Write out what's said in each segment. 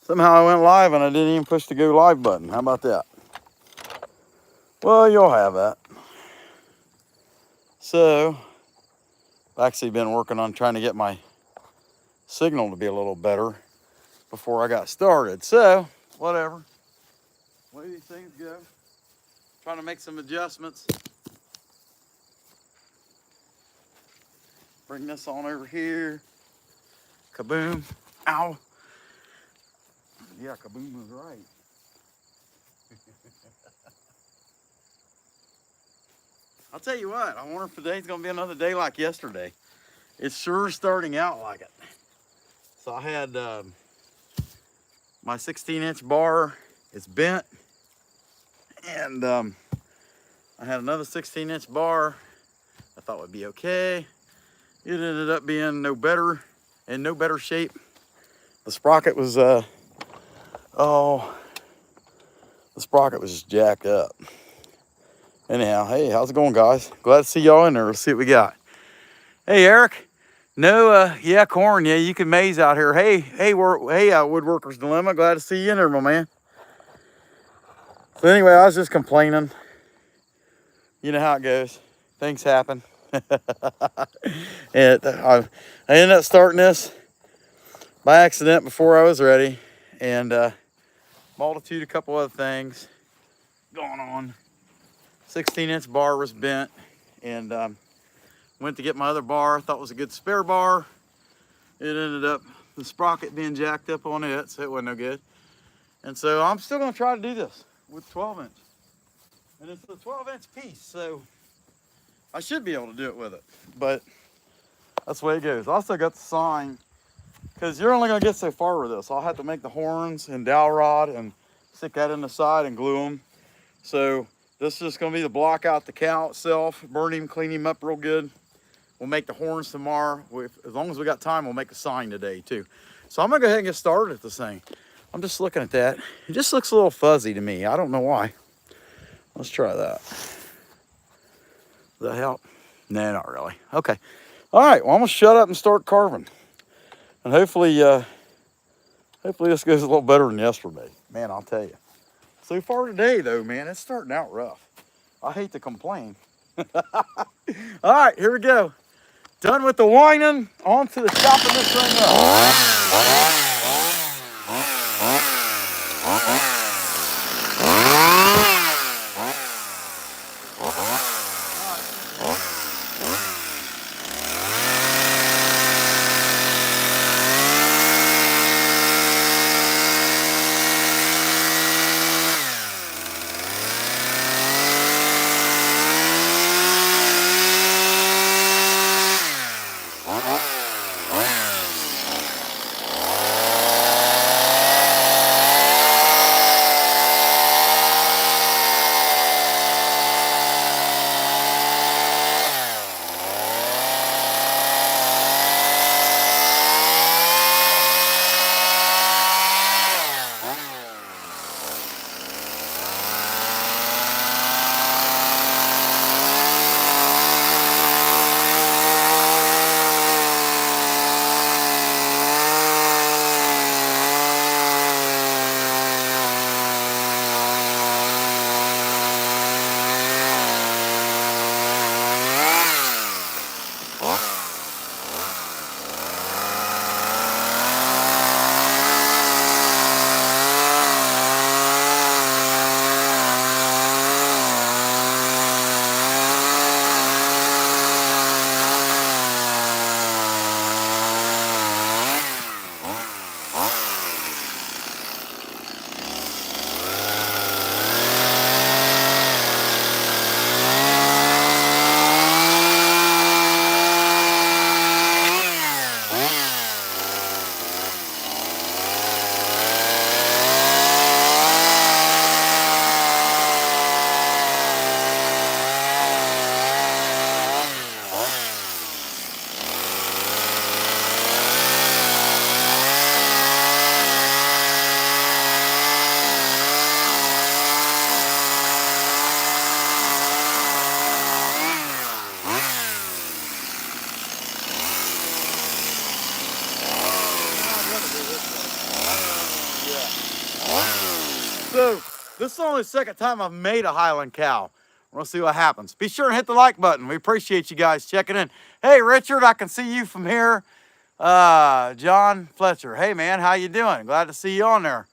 Somehow I went live and I didn't even push the go live button. How about that? Well, you'll have that. So, I've actually been working on trying to get my signal to be a little better before I got started. So, whatever. Way these things go. Trying to make some adjustments. Bring this on over here. Kaboom. Ow. Yeah, kaboom was right. I'll tell you what, I wonder if today's gonna be another day like yesterday. It's sure starting out like it. So I had my 16-inch bar, it's bent. And I had another 16-inch bar I thought would be okay. It ended up being no better, in no better shape. The sprocket was, the sprocket was just jacked up. Anyhow, hey, how's it going, guys? Glad to see y'all in there. Let's see what we got. Hey, Eric. No, yeah, corn. Yeah, you can maize out here. Hey, Woodworker's Dilemma. Glad to see you in there, my man. So anyway, I was just complaining. You know how it goes. Things happen. And I ended up starting this by accident before I was ready, and a couple other things going on. 16-inch bar was bent, and went to get my other bar. Thought it was a good spare bar. It ended up the sprocket being jacked up on it, so it wasn't no good. And so I'm still going to try to do this with 12-inch, and it's a 12-inch piece, so I should be able to do it with it. But that's the way it goes. I also got the sign, because you're only going to get so far with this. I'll have to make the horns and dowel rod and stick that in the side and glue them. So this is just going to be the block out the cow itself, burn him, clean him up real good. We'll make the horns tomorrow. As long as we got time, we'll make a sign today too. So I'm going to go ahead and get started at this thing. I'm just looking at that. It just looks a little fuzzy to me. I don't know why. Let's try that. Does that help? No, not really. Okay. All right, well, I'm going to shut up and start carving. And hopefully this goes a little better than yesterday. Man, I'll tell you. So far today, though, man, it's starting out rough. I hate to complain. All right, here we go. Done with the whining, on to the chopping this thing up. So this is only the second time I've made a Highland cow. We'll see what happens. Be sure and hit the like button. We appreciate you guys checking in. Hey, Richard, I can see you from here. John Fletcher. Hey, man, how you doing? Glad to see you on there.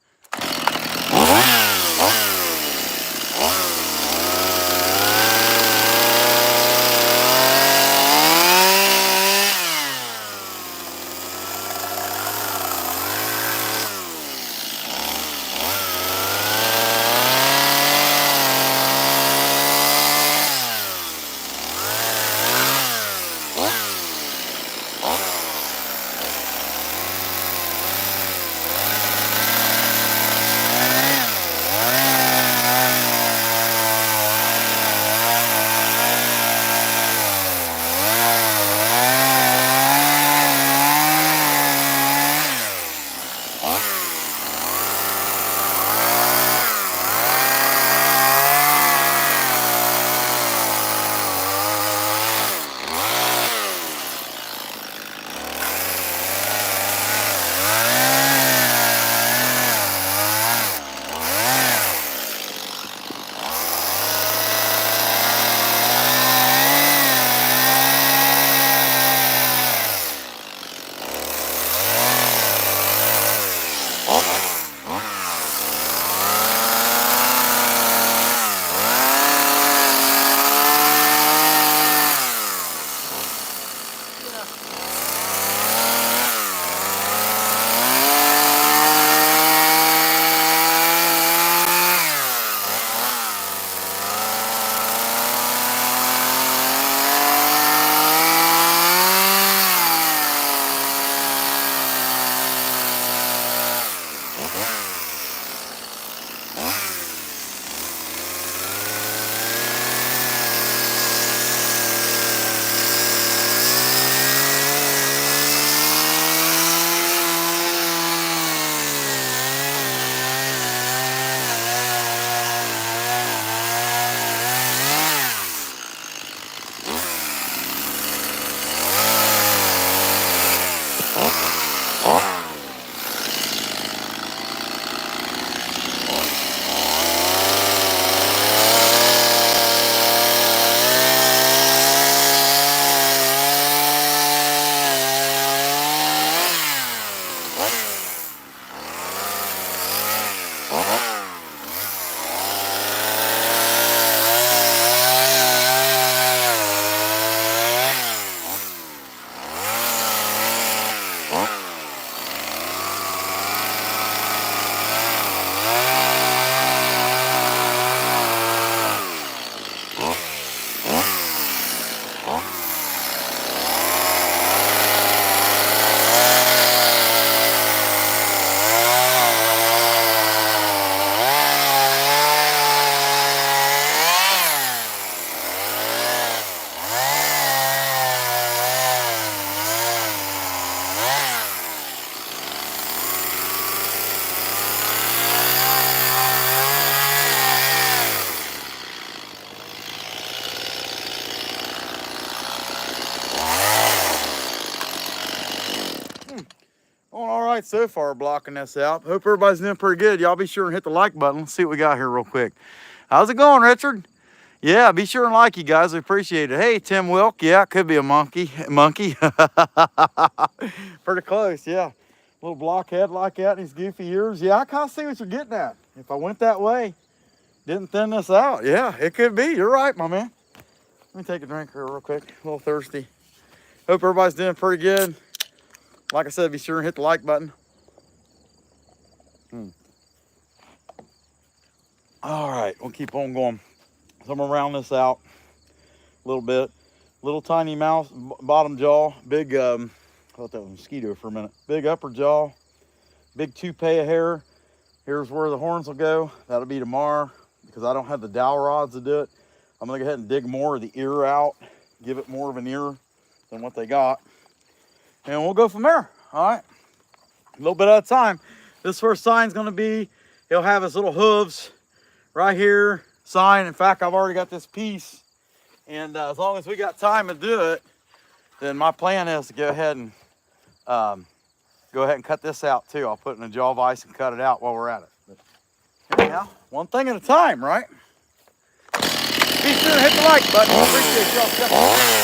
All right, so far blocking this out. Hope everybody's doing pretty good. Y'all be sure and hit the like button. Let's see what we got here real quick. How's it going, Richard? Yeah, be sure and like you guys. We appreciate it. Hey, Tim Wilk. Yeah, it could be a monkey. Pretty close, yeah. Little blockhead like that and his goofy ears. Yeah, I kind of see what you're getting at. If I went that way, didn't thin this out. Yeah, it could be. You're right, my man. Let me take a drink here real quick. A little thirsty. Hope everybody's doing pretty good. Like I said, be sure and hit the like button. All right, we'll keep on going. So I'm gonna round this out a little bit. Little tiny mouth, bottom jaw, big, I thought that was a mosquito for a minute. Big upper jaw, big toupee of hair. Here's where the horns will go. That'll be tomorrow because I don't have the dowel rods to do it. I'm gonna go ahead and dig more of the ear out, give it more of an ear than what they got. And we'll go from there, all right? A little bit at a time. This first sign's gonna be, he'll have his little hooves right here, sign. In fact, I've already got this piece. And as long as we got time to do it, then my plan is to go ahead and cut this out too. I'll put it in a jaw vise and cut it out while we're at it. But Now, one thing at a time, right? Be sure to hit the like button. Appreciate y'all.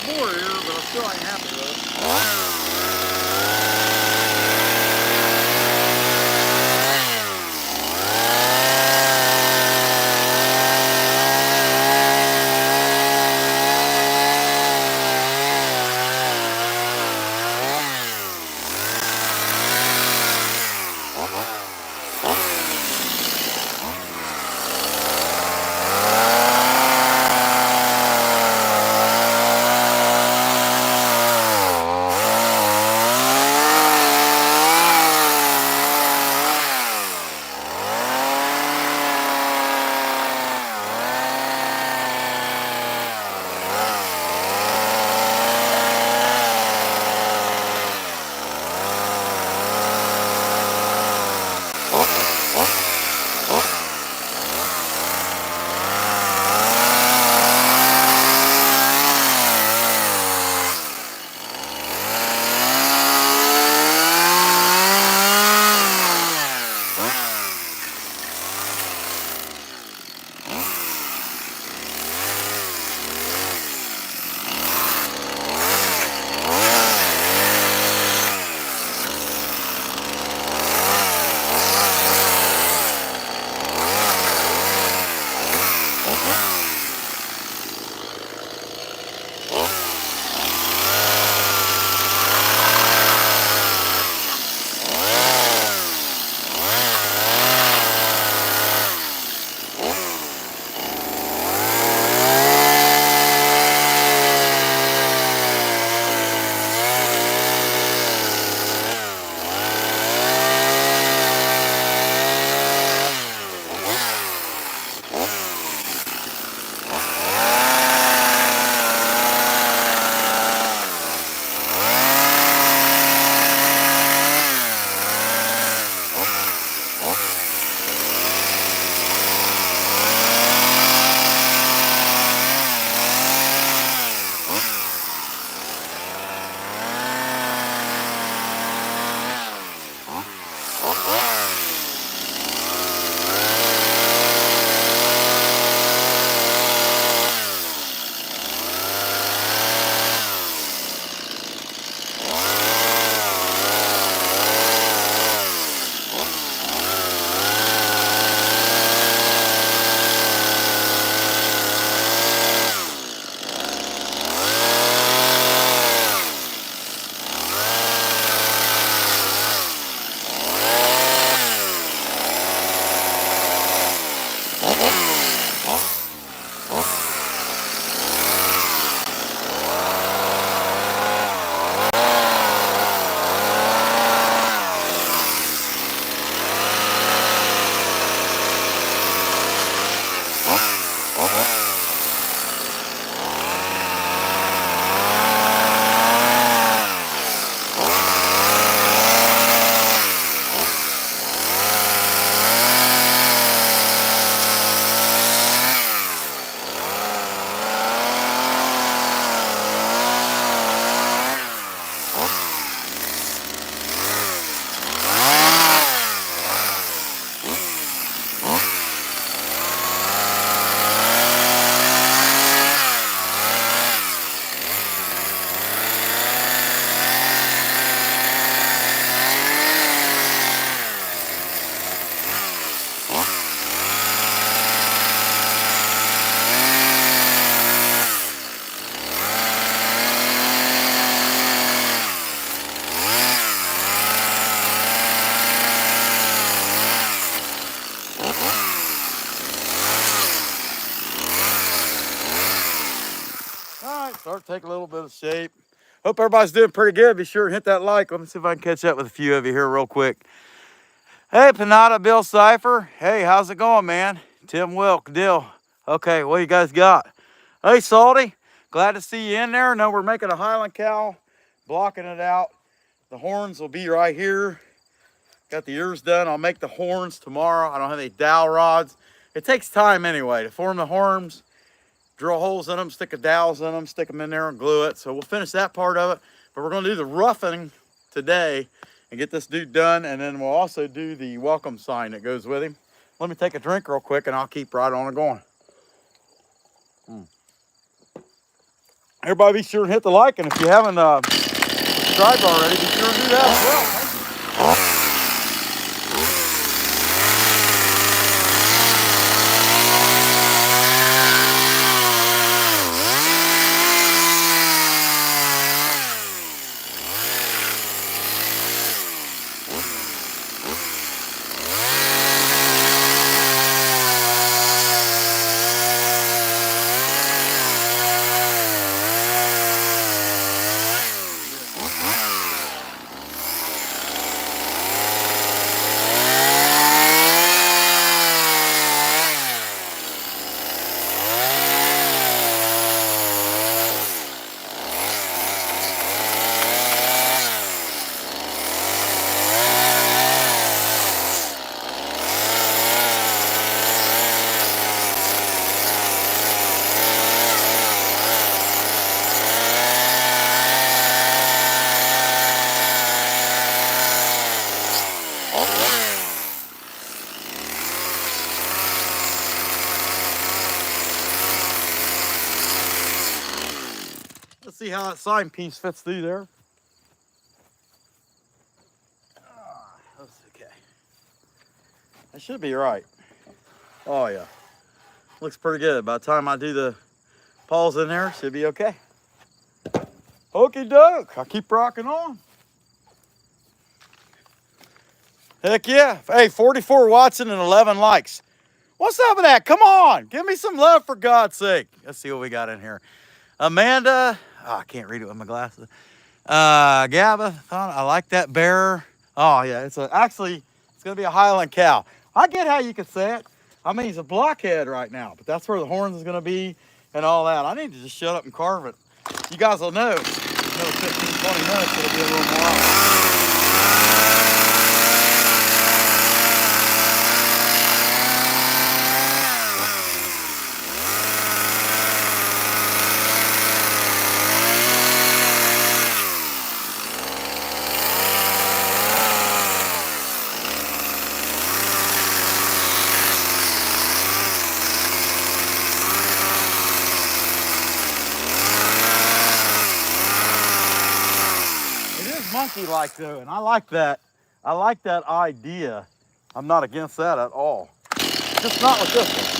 More here, but I still ain't happy with it. start taking a little bit of shape. Hope everybody's doing pretty good. Be sure and hit that like. Let me see if I can catch up with a few of you here real quick. Hey, Panada, Bill Cipher. Hey, how's it going, man? Tim Wilk, Dill. Okay, what you guys got? Hey, Salty. Glad to see you in there. No, we're making a Highland cow, blocking it out. The horns will be right here. Got the ears done. I'll make the horns tomorrow. I don't have any dowel rods. It takes time anyway to form the horns, drill holes in them, stick a dowels in them, stick them in there and glue it. So we'll finish that part of it. But we're going to do the roughing today and get this dude done. And then we'll also do the welcome sign that goes with him. Let me take a drink real quick and I'll keep right on it going. Everybody be sure and hit the like. And if you haven't subscribed already, be sure to do that as well. Let's see how that sign piece fits through there. That's okay. That should be right. Oh yeah. Looks pretty good. By the time I do the paws in there, should be okay. Okie doke. I keep rocking on. Heck yeah. Hey, 44 watching and 11 likes. What's up with that? Come on. Give me some love for God's sake. Let's see what we got in here. Amanda. Oh, I can't read it with my glasses. Gabba, I like that bearer. Oh yeah, actually it's gonna be a Highland cow. I get how you could say it. I mean, he's a blockhead right now, but that's where the horns is gonna be and all that. I need to just shut up and carve it. You guys will know. 15, 20 minutes, it'll be a little more. Monkey-like though, and I like that. I like that idea. I'm not against that at all. Just not with this one.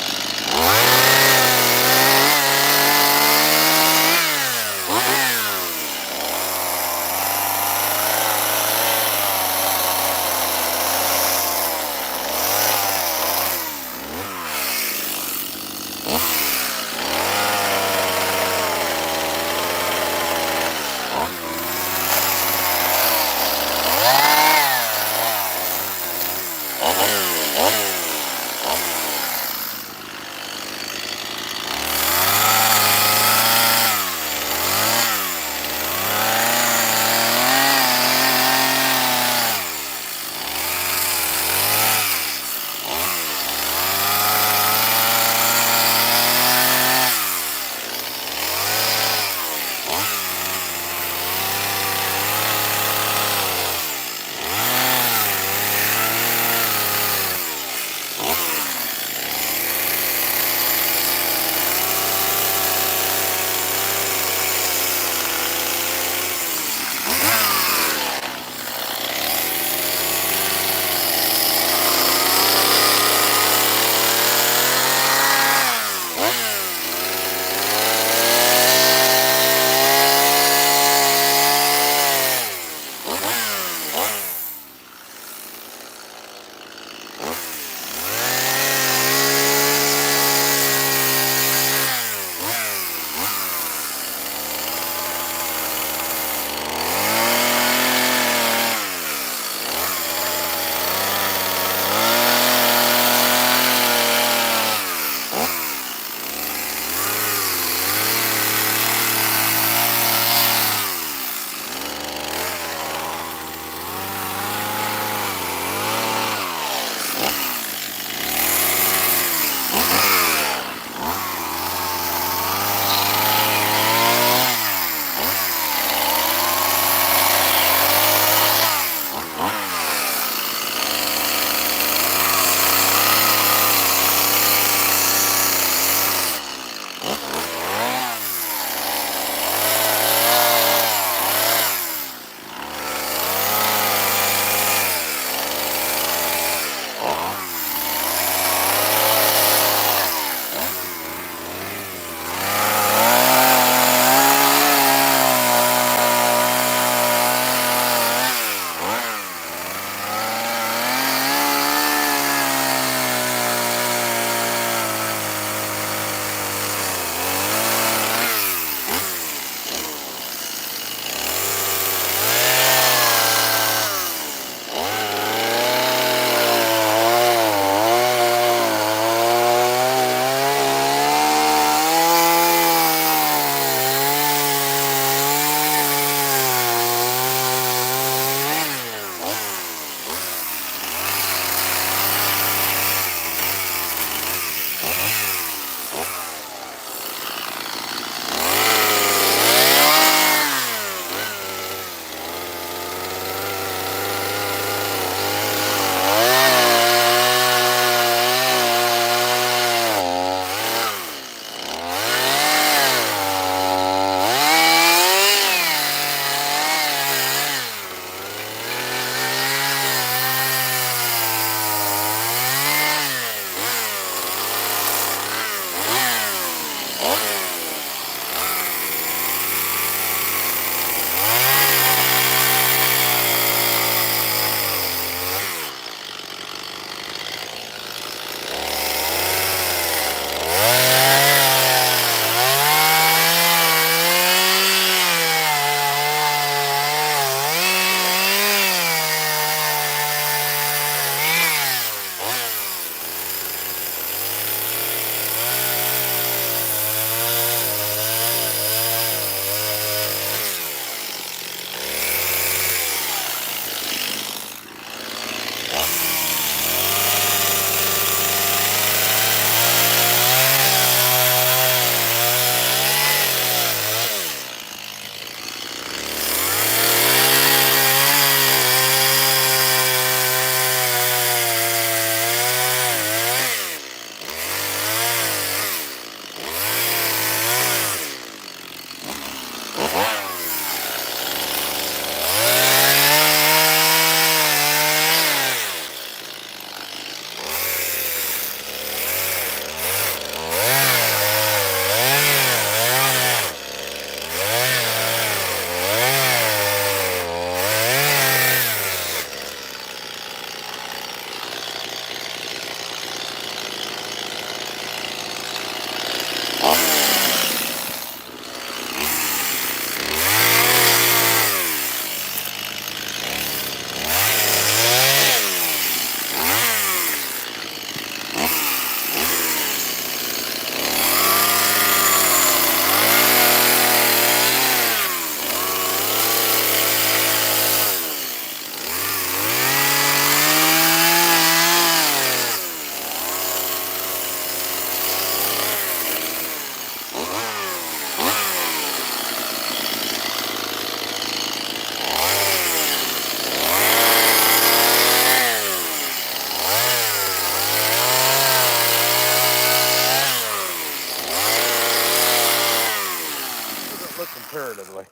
comparatively,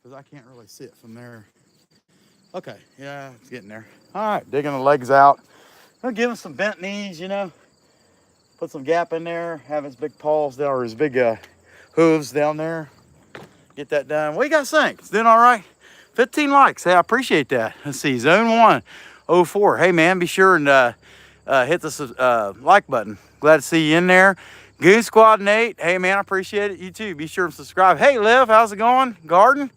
because I can't really see it from there. Okay, yeah, it's getting there. All right, digging the legs out. I'll give him some bent knees, you know. Put some gap in there. Have his big paws down, or his big hooves down there. Get that done. What do you guys think? It's doing all right? 15 likes. Hey, I appreciate that. Let's see, Zone 104. Hey, man, be sure and hit the like button. Glad to see you in there. Goon Squad Nate. Hey, man, I appreciate it. You too. Be sure and subscribe. Hey, Liv, how's it going? Garden?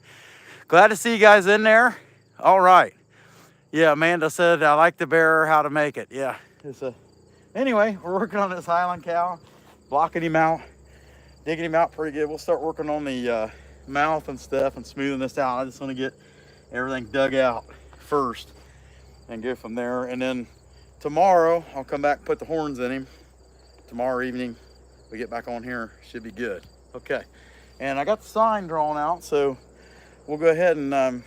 Glad to see you guys in there. All right. Yeah, Amanda said, I like the bearer, how to make it. Yeah. Anyway, we're working on this Highland cow, blocking him out, digging him out pretty good. We'll start working on the mouth and stuff and smoothing this out. I just want to get everything dug out first and go from there. And then tomorrow, I'll come back and put the horns in him. Tomorrow evening, we get back on here. Should be good. Okay. And I got the sign drawn out, so we'll go ahead and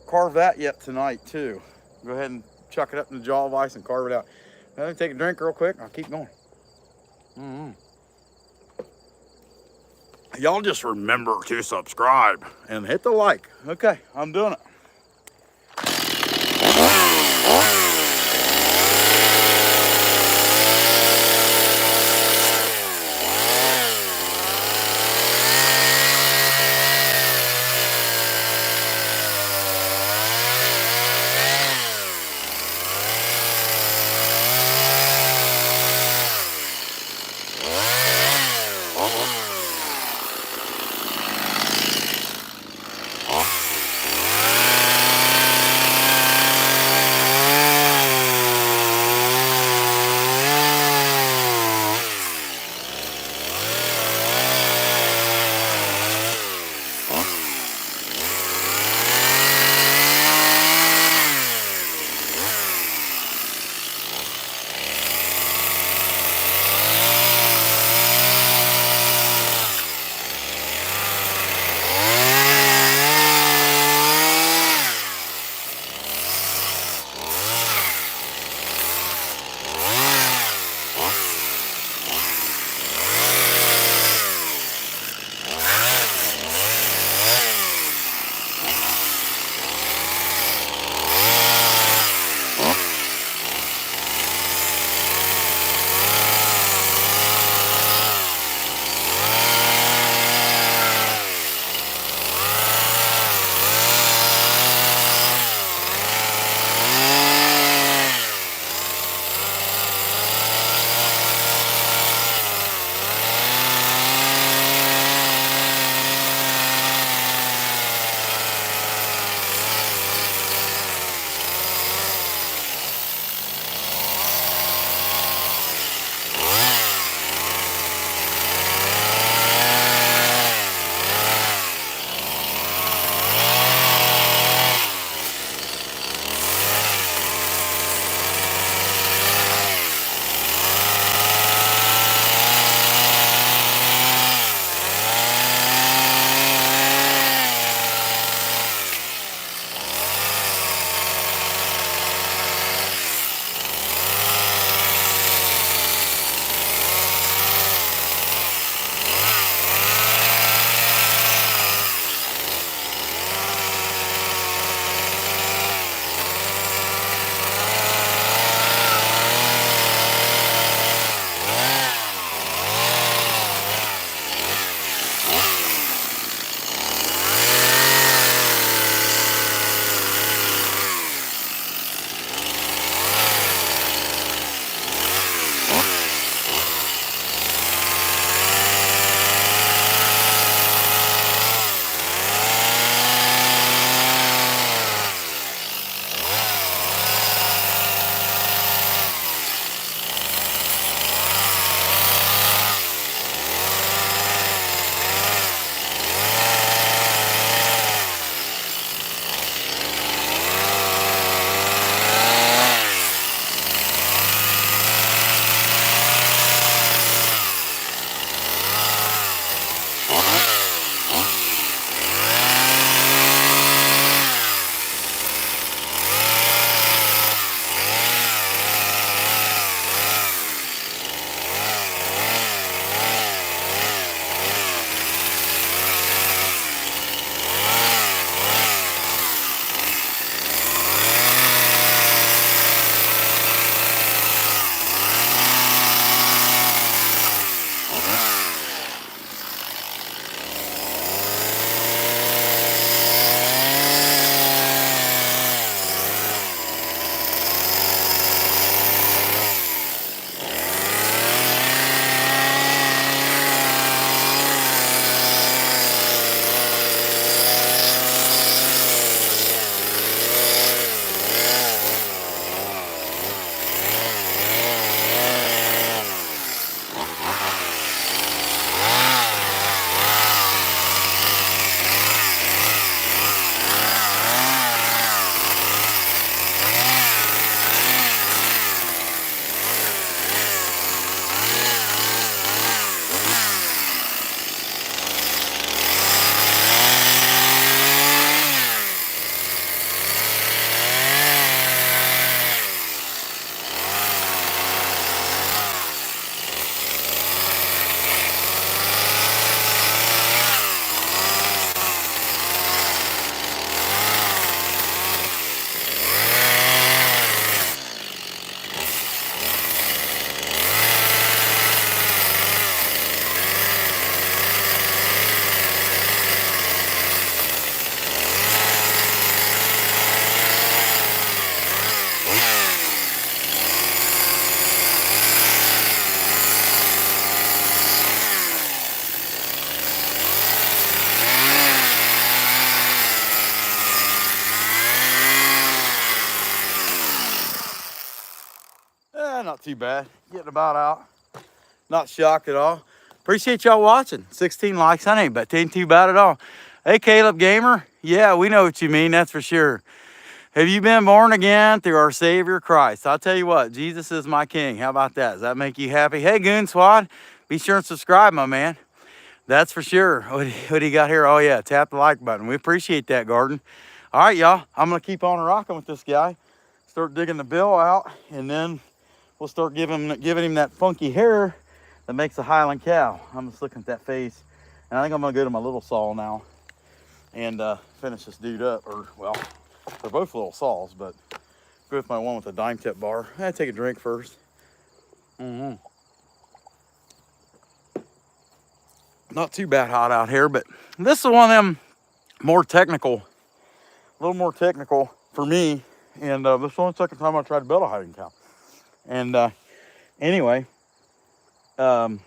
carve that yet tonight too. Go ahead and chuck it up in the jaw vise and carve it out. Let me take a drink real quick. I'll keep going. Y'all just remember to subscribe and hit the like. Okay, I'm doing it. not too bad. Getting about out. Not shocked at all. Appreciate y'all watching. 16 likes, that ain't too bad at all. Hey, Caleb Gamer. Yeah, we know what you mean, that's for sure. Have you been born again through our Savior Christ? I'll tell you what, Jesus is my King. How about that? Does that make you happy? Hey, Goon Squad, be sure and subscribe, my man. That's for sure. What do you got here? Oh, yeah, tap the like button. We appreciate that, Garden. All right, y'all, I'm going to keep on rocking with this guy. Start digging the bill out, and then we'll start giving him that funky hair that makes a Highland cow. I'm just looking at that face, and I think I'm going to go to my little saw now and finish this dude up. Or, well, they're both little saws, but go with my one with the dime tip bar. I gotta take a drink first. Not too bad hot out here, but this is one of them more technical, a little more technical for me. And this is the only second time I tried to build a hiding cow. And anyway, I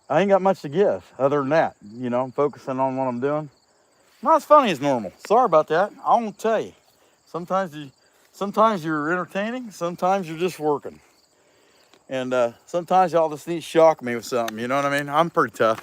ain't got much to give other than that. You know, I'm focusing on what I'm doing. Not as funny as normal. Sorry about that. I won't tell you. Sometimes you're entertaining, sometimes you're just working. And sometimes y'all just need to shock me with something, you know what I mean? I'm pretty tough.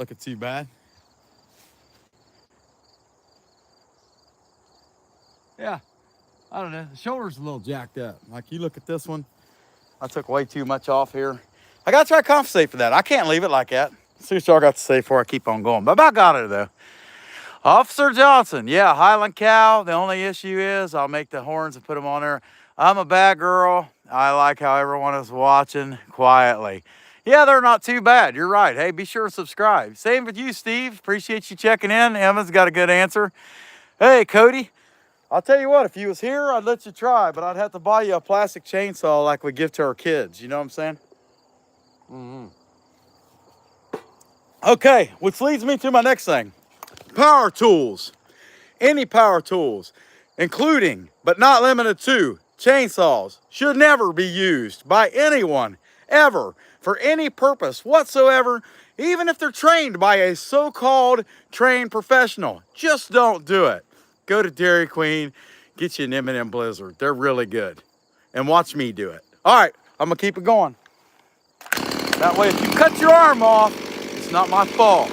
looking too bad. Yeah, I don't know. The shoulder's a little jacked up. Like you look at this one, I took way too much off here. I gotta try to compensate for that. I can't leave it like that. See what y'all got to say before I keep on going. But about got it though. Officer Johnson, yeah, Highland cow. The only issue is I'll make the horns and put them on there. I'm a bad girl. I like how everyone is watching quietly. Yeah, they're not too bad. You're right. Hey, be sure to subscribe. Same with you, Steve. Appreciate you checking in. Emma's got a good answer. Hey, Cody. I'll tell you what, if you was here, I'd let you try, but I'd have to buy you a plastic chainsaw like we give to our kids. You know what I'm saying? Mm-hmm. Okay, which leads me to my next thing. Power tools. Any power tools, including, but not limited to, chainsaws, should never be used by anyone, ever, for any purpose whatsoever, even if they're trained by a so-called trained professional. Just don't do it. Go to Dairy Queen, get you an M&M Blizzard. They're really good. And watch me do it. All right, I'm gonna keep it going. That way, if you cut your arm off, it's not my fault.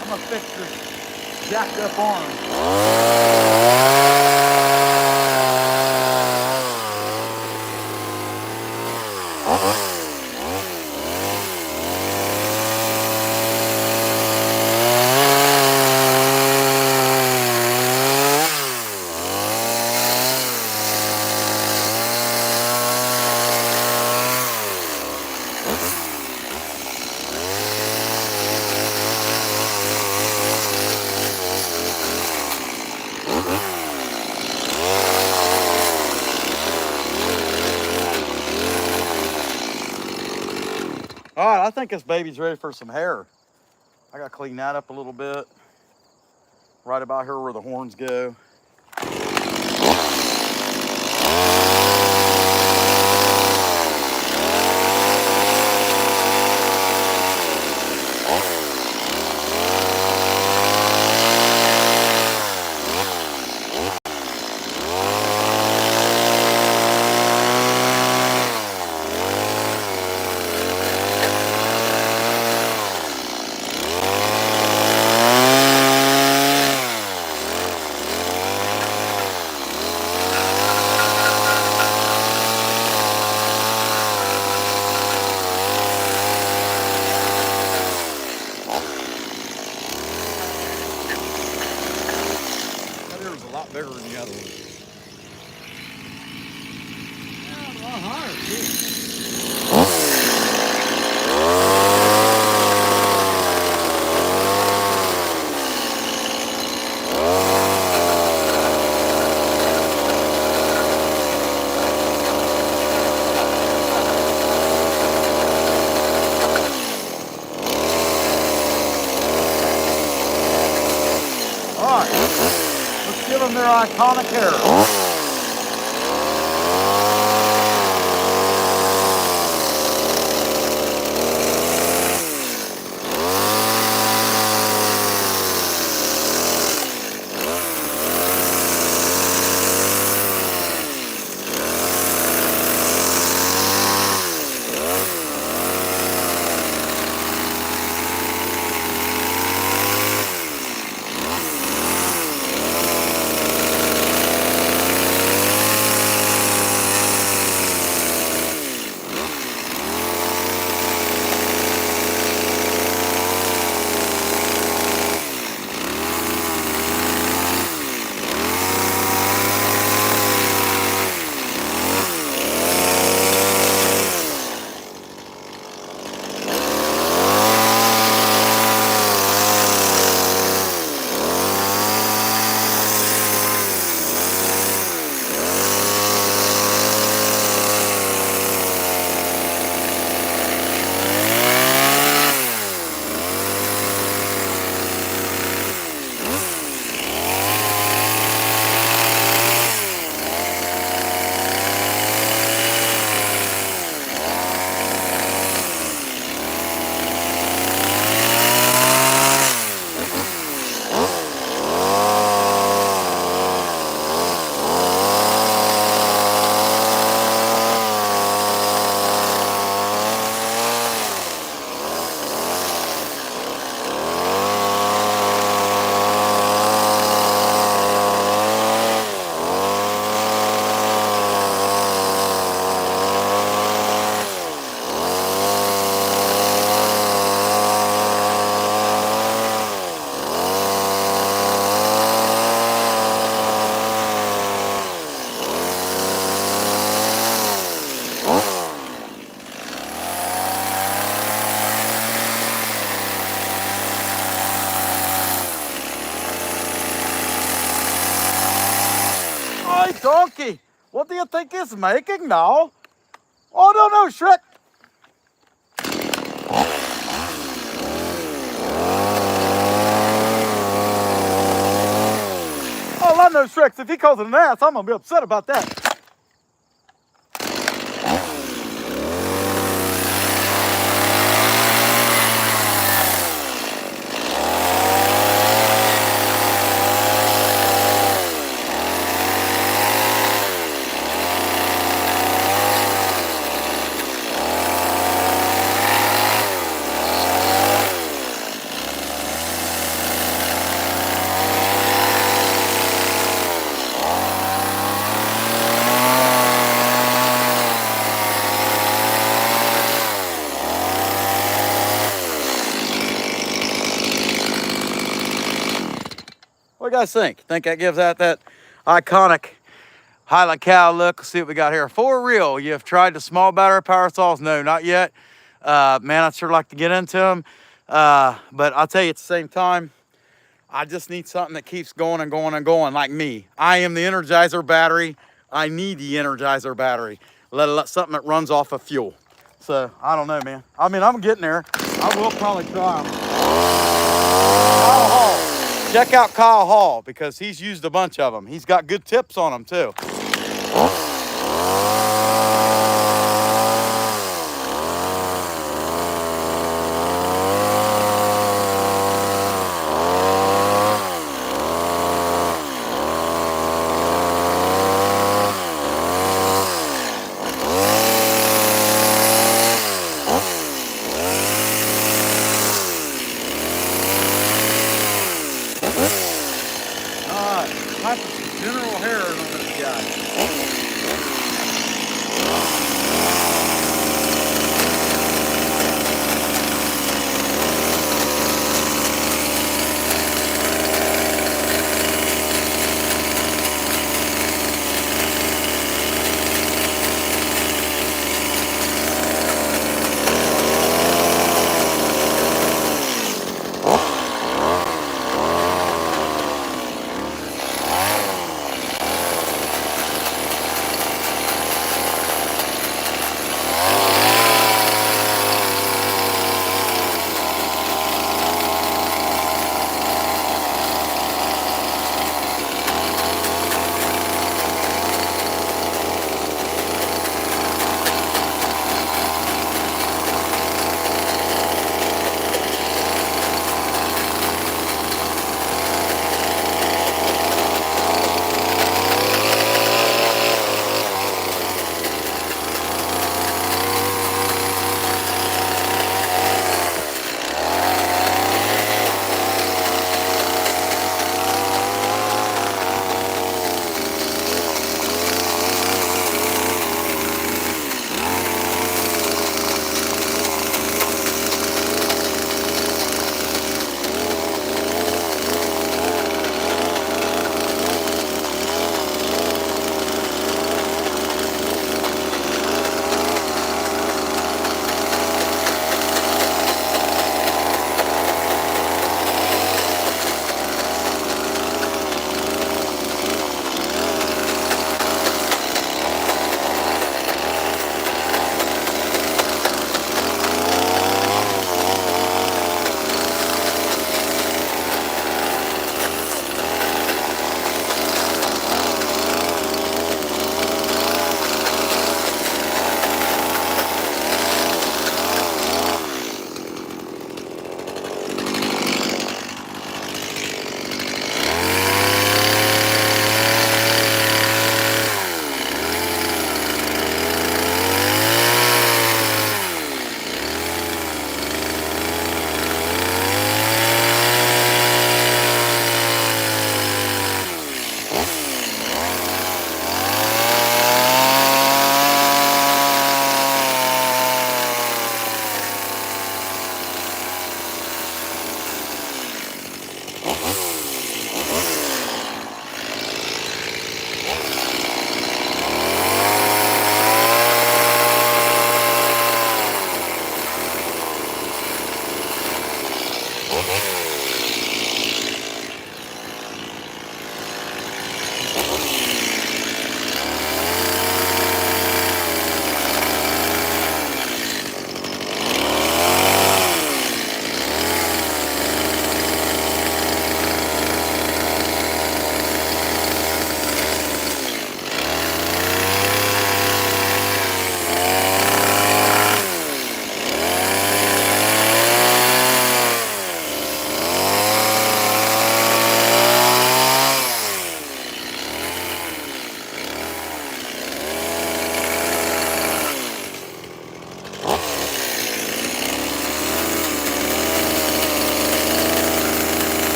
I'm gonna fix this jacked up arm. All right, I think this baby's ready for some hair. I gotta clean that up a little bit. Right about here where the horns go. Bigger than the other one. Yeah, a lot higher too. All right, let's give them their iconic hair. you think it's making now? Oh, no, no, Shrek. All I know, Shrek, if he calls it an ass, I'm going to be upset about that. What do you guys think? Think that gives out that iconic highland cow look? Let's see what we got here. For real, you have tried the small battery power saws? No, not yet. Man, I'd sure like to get into them. But I'll tell you at the same time, I just need something that keeps going and going and going, like me. I am the Energizer battery. I need the Energizer battery. Something that runs off of fuel. So, I don't know, man. I mean, I'm getting there. I will probably try them. Kyle Hall. Check out Kyle Hall because he's used a bunch of them. He's got good tips on them, too. Time for some general herring on this guy.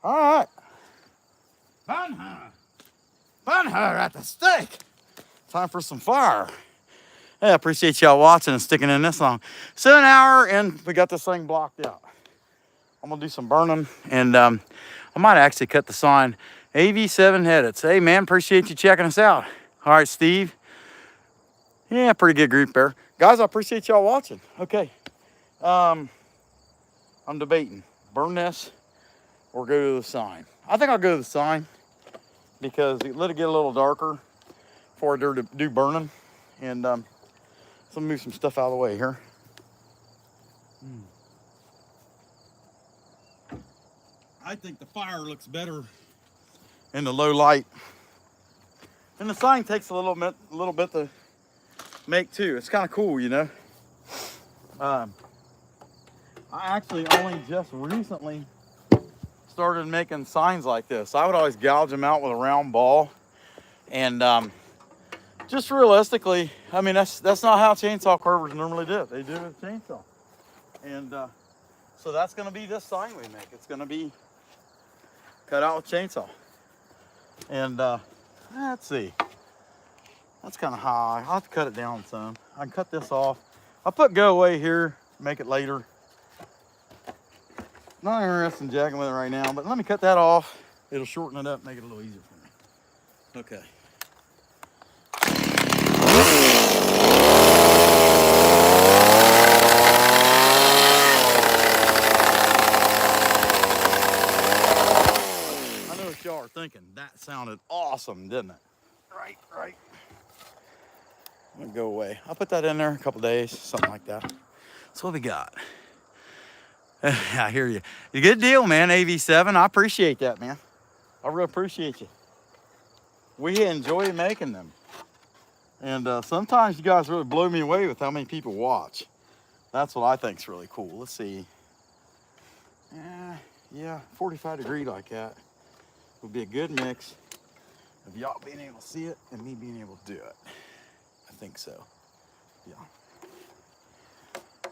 All right. Fun hunter at the stake. Time for some fire. Hey, I appreciate y'all watching and sticking in this long. So an hour and we got this thing blocked out. I'm gonna do some burning and I might actually cut the sign. AV7 headed. Hey man, appreciate you checking us out. All right, Steve. Yeah, pretty good group there. Guys, I appreciate y'all watching. Okay. I'm debating. Burn this or go to the sign. I think I'll go to the sign because let it get a little darker before I do burning. And so let me move some stuff out of the way here. I think the fire looks better in the low light. And the sign takes a little bit to make too. It's kind of cool, you know. I actually only just recently started making signs like this. I would always gouge them out with a round ball. And just realistically, I mean, that's not how chainsaw carvers normally do it. They do it with a chainsaw. And so that's gonna be this sign we make. It's gonna be cut out with chainsaw. And let's see. That's kind of high. I'll have to cut it down some. I can cut this off. I'll put go away here, make it later. Not interested in jacking with it right now, but let me cut that off. It'll shorten it up, make it a little easier for me. Okay. I know what y'all are thinking. That sounded awesome, didn't it? Right. I'm gonna go away. I'll put that in there a couple days, something like that. That's what we got. I hear you. A good deal, man, AV7. I appreciate that, man. I really appreciate you. We enjoy making them. And sometimes you guys really blow me away with how many people watch. That's what I think is really cool. Let's see. Yeah, 45 degree like that would be a good mix of y'all being able to see it and me being able to do it. I think so. Yeah.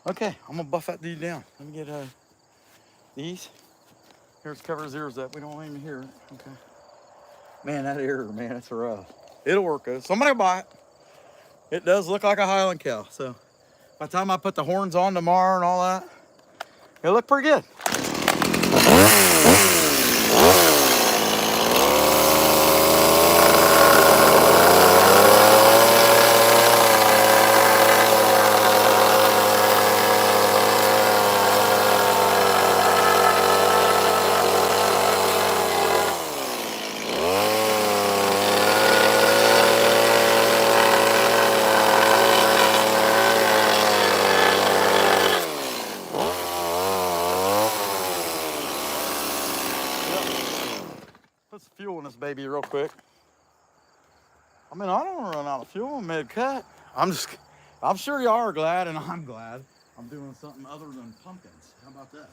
Okay, I'm gonna buff that dude down. Let me get these. Here's cover zeros up. We don't even hear it. Okay. Man, that air, man, it's rough. It'll work good. Somebody will buy it. It does look like a Highland cow. So by the time I put the horns on tomorrow and all that, it'll look pretty good. Put some fuel in this baby real quick. I mean, I don't want to run out of fuel mid-cut. I'm sure y'all are glad, and I'm glad I'm doing something other than pumpkins. How about that?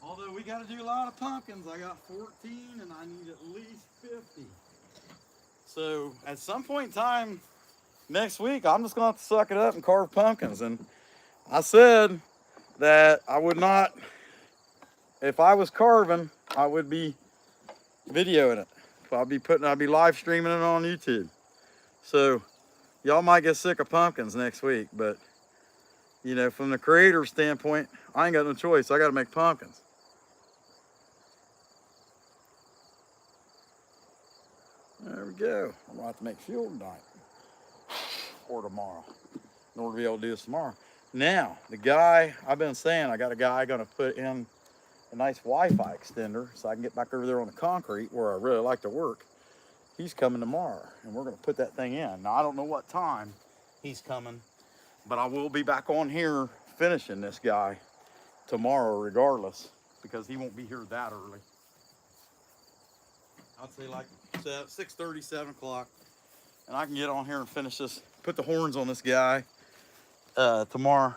Although we got to do a lot of pumpkins. I got 14, and I need at least 50. So at some point in time next week, I'm just going to have to suck it up and carve pumpkins. And I said that I would not, if I was carving, I would be videoing it. I'll be live streaming it on YouTube. So y'all might get sick of pumpkins next week, but you know, from the creator standpoint, I ain't got no choice. I got to make pumpkins. There we go. I'm gonna have to make fuel tonight or tomorrow in order to be able to do this tomorrow. Now, the guy I've been saying, I got a guy gonna put in a nice Wi-Fi extender so I can get back over there on the concrete where I really like to work. He's coming tomorrow and we're gonna put that thing in. Now I don't know what time he's coming, but I will be back on here finishing this guy tomorrow regardless, because he won't be here that early. I'd say like 6:30, 7 o'clock, and I can get on here and finish this, put the horns on this guy tomorrow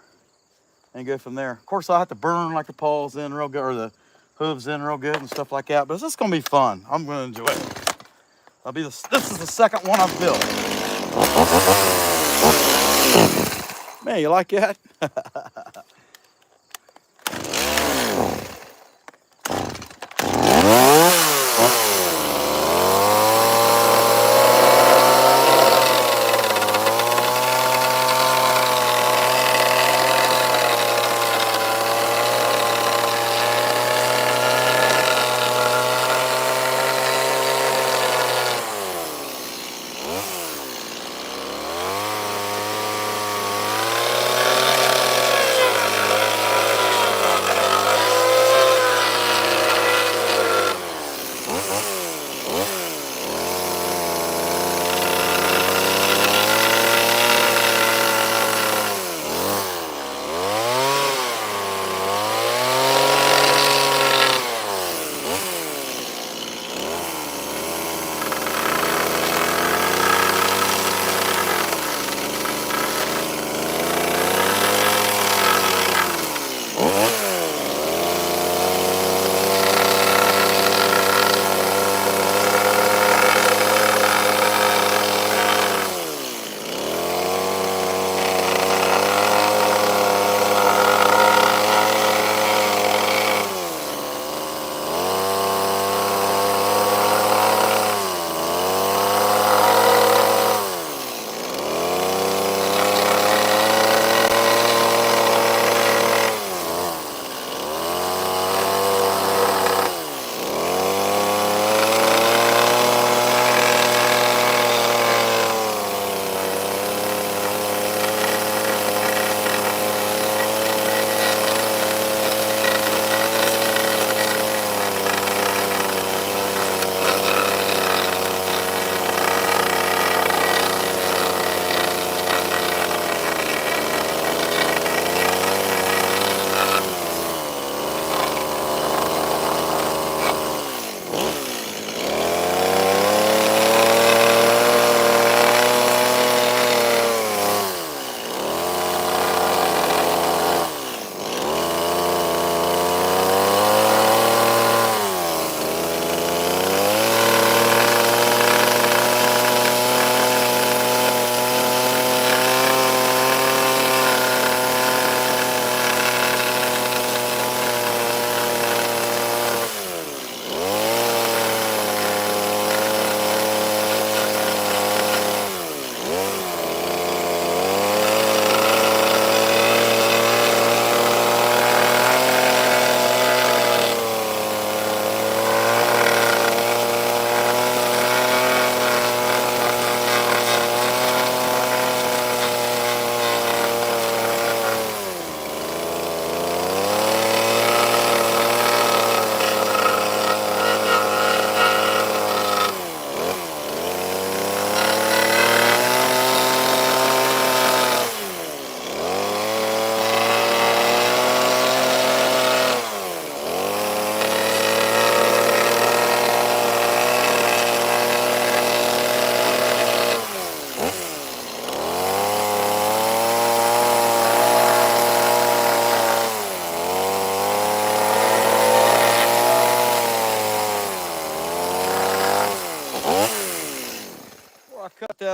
and go from there. Of course, I have to burn like the paws in real good, or the hooves in real good and stuff like that, but this is gonna be fun. I'm gonna enjoy it. This is the second one I've built. Man, you like that?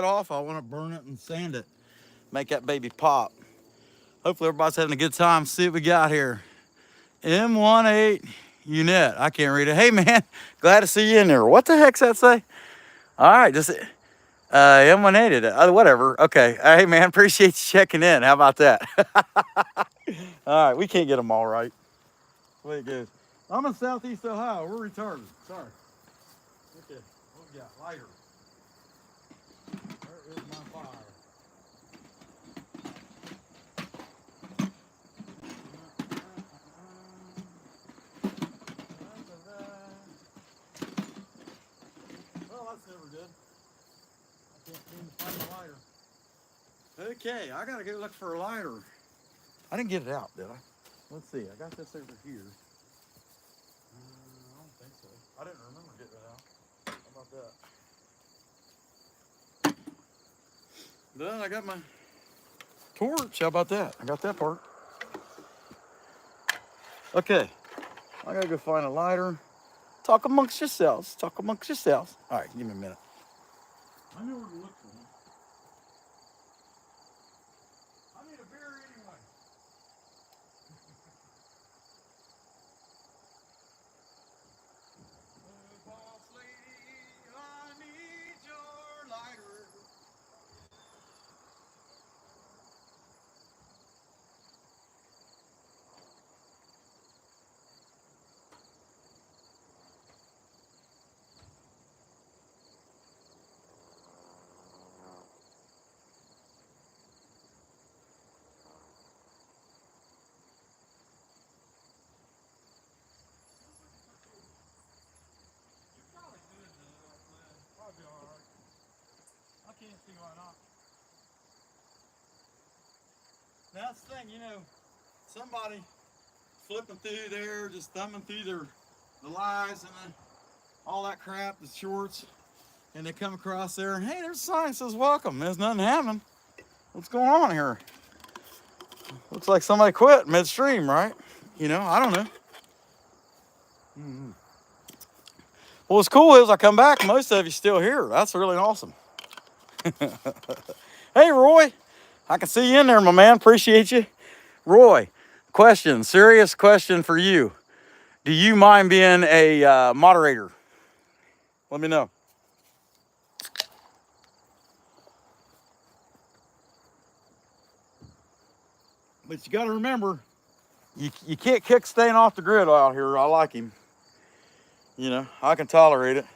that off, I want to burn it and sand it. Make that baby pop. Hopefully everybody's having a good time. See what we got here. M18 unit. I can't read it. Hey man, glad to see you in there. What the heck's that say? All right, just M18, whatever. Okay. Hey man, appreciate you checking in. How about that? All right, we can't get them all right. That's the way it goes. I'm in Southeast Ohio. We're retarded. Sorry. Okay, what we got? Lighter. Where is my fire? Well, that's never good. I can't seem to find a lighter. Okay, I gotta go look for a lighter. I didn't get it out, did I? Let's see. I got this over here. I don't think so. I didn't remember getting it out. How about that? Then I got my torch. How about that? I got that part. Okay. I gotta go find a lighter. Talk amongst yourselves. Talk amongst yourselves. All right, give me a minute. I know where to look for one. I need a beer anyway. Oh, boss lady, I need your lighter. Probably all right. I can't see why not. That's the thing, you know, somebody flipping through there, just thumbing through the lives and all that crap, the shorts, and they come across there and hey, there's a sign that says welcome. There's nothing happening. What's going on here? Looks like somebody quit midstream, right? You know, I don't know. Mm-hmm. Well, what's cool is I come back, most of you still here. That's really awesome. Hey, Roy, I can see you in there, my man. Appreciate you. Roy, question, serious question for you. Do you mind being a moderator? Let me know. But you got to remember, you can't kick staying off the grid out here. I like him. You know, I can tolerate it.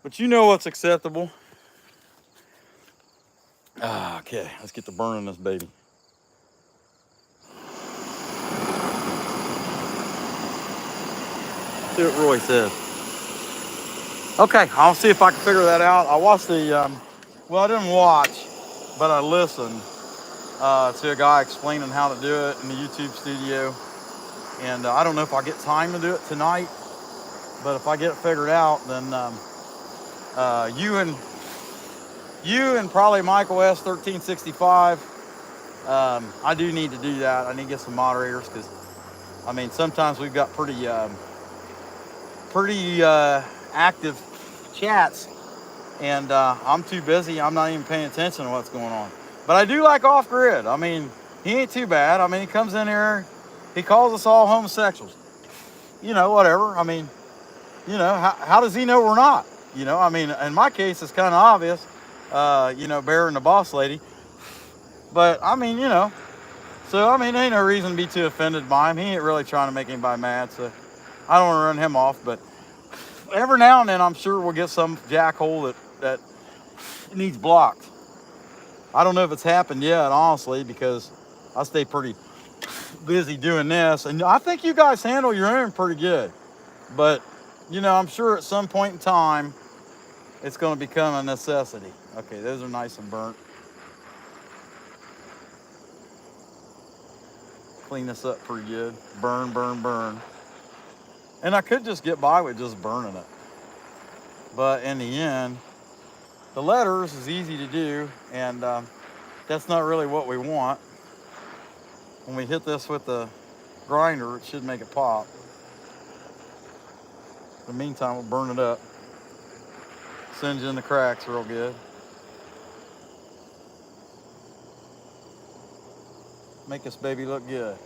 But you know what's acceptable. Okay, let's get to burning this baby. See what Roy says. Okay, I'll see if I can figure that out. I watched the, well, I didn't watch, but I listened to a guy explaining how to do it in the YouTube studio. And I don't know if I'll get time to do it tonight, but if I get it figured out, then you and probably Michael S 1365. I do need to do that. I need to get some moderators because, I mean, sometimes we've got pretty active chats, and I'm too busy. I'm not even paying attention to what's going on. But I do like off grid. I mean, he ain't too bad. I mean, he comes in here, he calls us all homosexuals. You know, whatever. I mean, you know, how does he know we're not? You know, I mean, in my case, it's kind of obvious. You know, Bear and the boss lady. But I mean, you know, so I mean, ain't no reason to be too offended by him. He ain't really trying to make anybody mad, so I don't want to run him off. But every now and then, I'm sure we'll get some jackhole that needs blocked. I don't know if it's happened yet, honestly, because I stay pretty busy doing this, and I think you guys handle your own pretty good. But you know, I'm sure at some point in time, it's going to become a necessity. Okay, those are nice and burnt. Clean this up pretty good. Burn, burn, burn. And I could just get by with just burning it. But in the end, the letters is easy to do, and that's not really what we want. When we hit this with the grinder, it should make it pop. In the meantime, we'll burn it up. Singe in the cracks real good. Make this baby look good.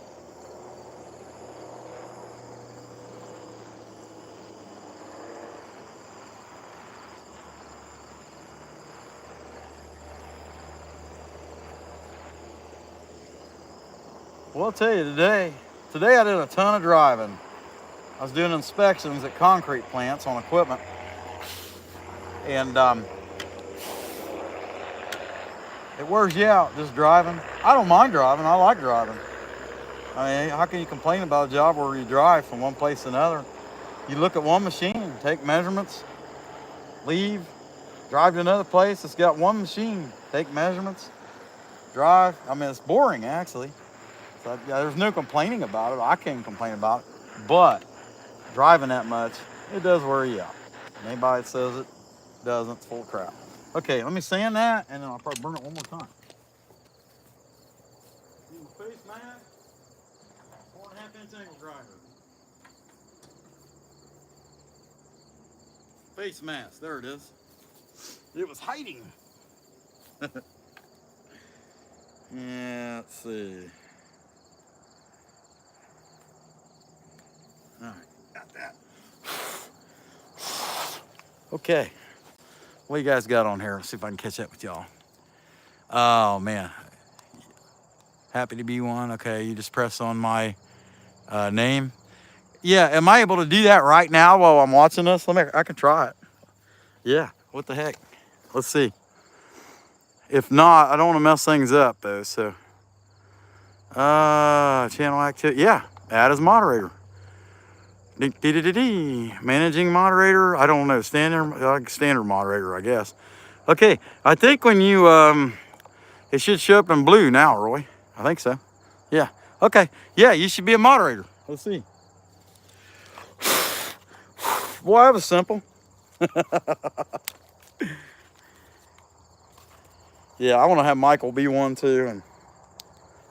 Well, I'll tell you today I did a ton of driving. I was doing inspections at concrete plants on equipment. And it wears you out just driving. I don't mind driving. I like driving. I mean, how can you complain about a job where you drive from one place to another? You look at one machine, take measurements, leave, drive to another place. It's got one machine, take measurements, drive. I mean, it's boring actually. So, yeah, there's no complaining about it. I can't complain about it. But driving that much, it does wear you out. And anybody that says it doesn't, it's full of crap. Okay, let me sand that, and then I'll probably burn it one more time. Face mask, 4.5-inch angle grinder. Face mask, there it is. It was hiding. Yeah, let's see. All right, got that. Okay, what you guys got on here? Let's see if I can catch up with y'all. Oh man, happy to be one. Okay, you just press on my name. Yeah, am I able to do that right now while I'm watching this? I can try it. Yeah, what the heck? Let's see. If not, I don't want to mess things up though. So, channel activity. Yeah, add as moderator. Managing moderator. I don't know. Standard moderator, I guess. Okay, I think when you it should show up in blue now, Roy. I think so. Yeah. Okay. Yeah, you should be a moderator. Let's see. Boy, that was simple. Yeah, I want to have Michael be one too. And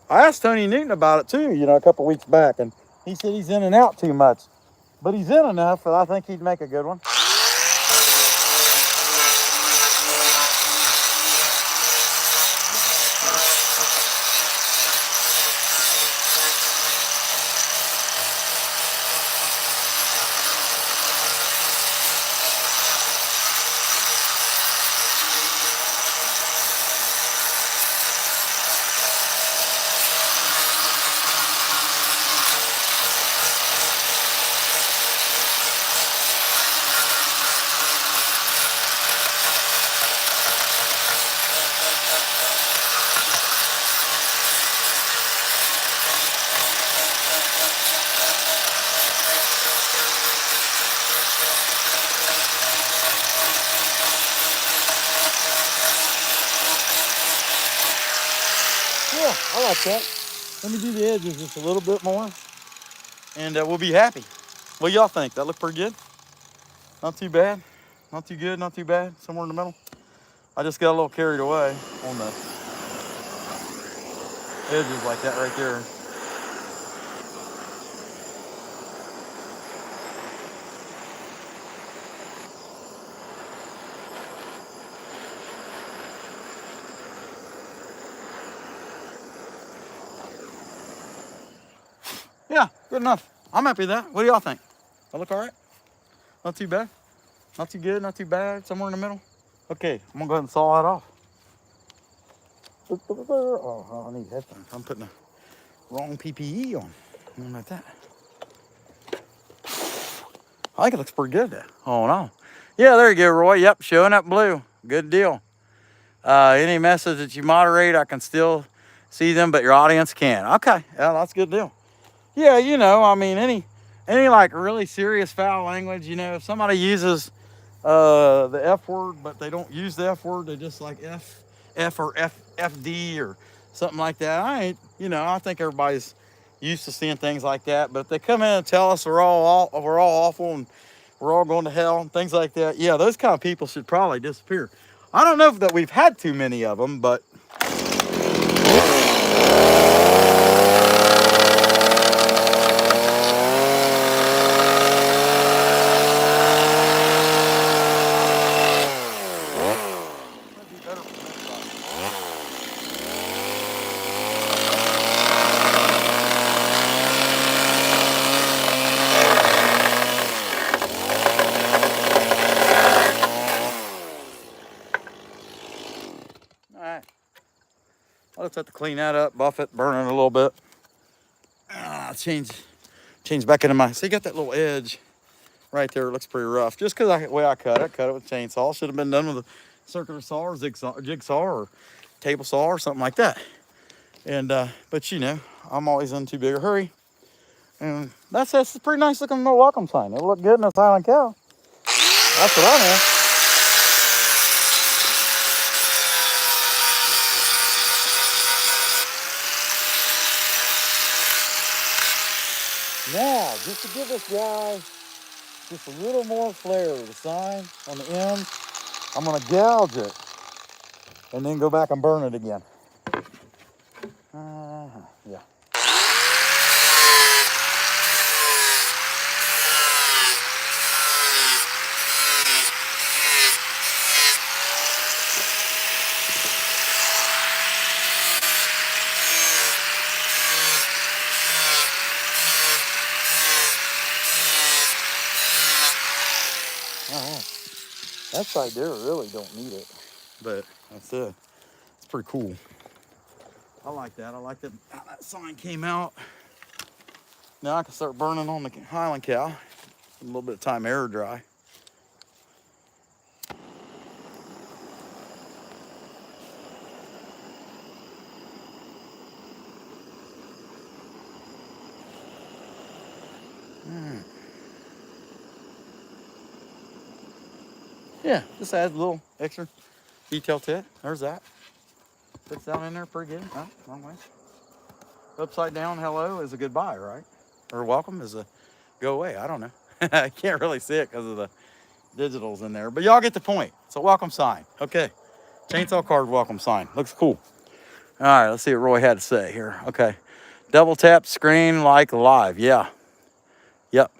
I asked Tony Newton about it too, a couple weeks back, and he said he's in and out too much. But he's in enough that I think he'd make a good one. Yeah, I like that. Let me do the edges just a little bit more, and we'll be happy. What y'all think? That look pretty good? Not too bad? Not too good, not too bad? Somewhere in the middle? I just got a little carried away on the edges like that right there. Yeah, good enough. I'm happy with that. What do y'all think? That look all right? Not too bad? Not too good, not too bad? Somewhere in the middle? Okay, I'm gonna go ahead and saw that off. Oh, I need headphones. I'm putting the wrong PPE on. Something like that. I think it looks pretty good. Oh no. Yeah, there you go, Roy. Yep, showing up blue. Good deal. Any message that you moderate, I can still see them, but your audience can't. Okay, yeah, that's a good deal. Yeah, I mean, any like really serious foul language, if somebody uses the F word, but they don't use the F word, they just like F or FD or something like that. I think everybody's used to seeing things like that, but if they come in and tell us we're all awful and we're all going to hell and things like that, yeah, those kind of people should probably disappear. I don't know that we've had too many of them, but let's have to clean that up, buff it, burn it a little bit. Change back into my, see, you got that little edge right there. It looks pretty rough. Just because the way I cut it with a chainsaw. Should have been done with a circular saw or jigsaw or table saw or something like that. And, but you know, I'm always in too big a hurry. And that's a pretty nice looking no welcome sign. It'll look good in this Highland cow. That's what I know. Now, just to give this guy just a little more flair with the sign on the end, I'm gonna gouge it and then go back and burn it again. Yeah. That side there really don't need it, but that's it. It's pretty cool. I like that. I like that how that sign came out. Now I can start burning on the Highland cow. A little bit of time air dry. Yeah, just adds a little extra detail to it. There's that. Fits down in there pretty good. Oh, wrong way. Upside down hello is a goodbye, right? Or welcome is a go away. I don't know. I can't really see it because of the digitals in there. But y'all get the point. It's a welcome sign. Okay. Chainsaw card welcome sign. Looks cool. All right, let's see what Roy had to say here. Okay. Double tap screen like live. Yeah. Yep.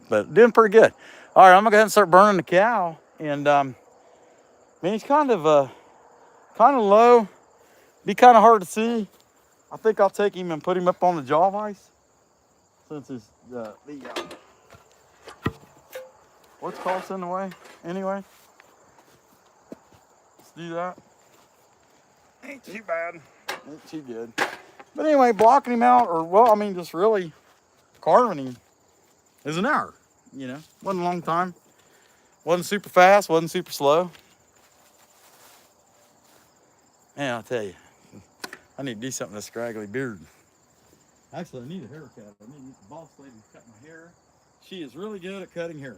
But doing pretty good. All right, I'm going to go ahead and start burning the cow. And, I mean, he's kind of low. Be kind of hard to see. I think I'll take him and put him up on the jaw vise. Since it's what's called in the way anyway. Let's do that. Ain't too bad. Ain't too good. But anyway, blocking him out, or well, I mean, just really carving him is an hour. You know, wasn't a long time. Wasn't super fast, wasn't super slow. Man, I'll tell you, I need to do something with this scraggly beard. Actually, I need a haircut. I need to get the boss lady to cut my hair. She is really good at cutting hair.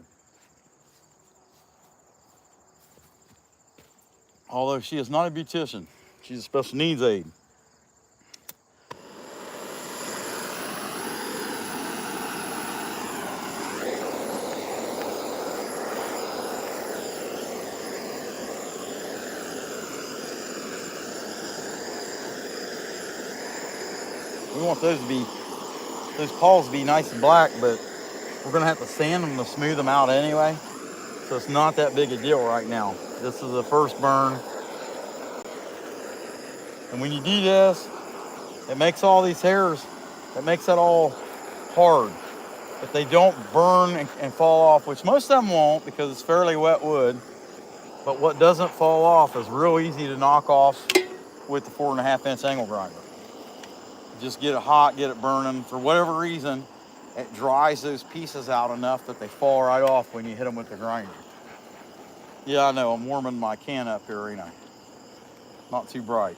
Although she is not a beautician. She's a special needs aide. We want those paws to be nice and black, but we're gonna have to sand them to smooth them out anyway. So it's not that big a deal right now. This is the first burn. And when you do this, it makes all these hairs, it makes it all hard. If they don't burn and fall off, which most of them won't because it's fairly wet wood, but what doesn't fall off is real easy to knock off with the 4.5-inch angle grinder. Just get it hot, get it burning. For whatever reason, it dries those pieces out enough that they fall right off when you hit them with the grinder. Yeah, I know, I'm warming my can up here, ain't I? Not too bright.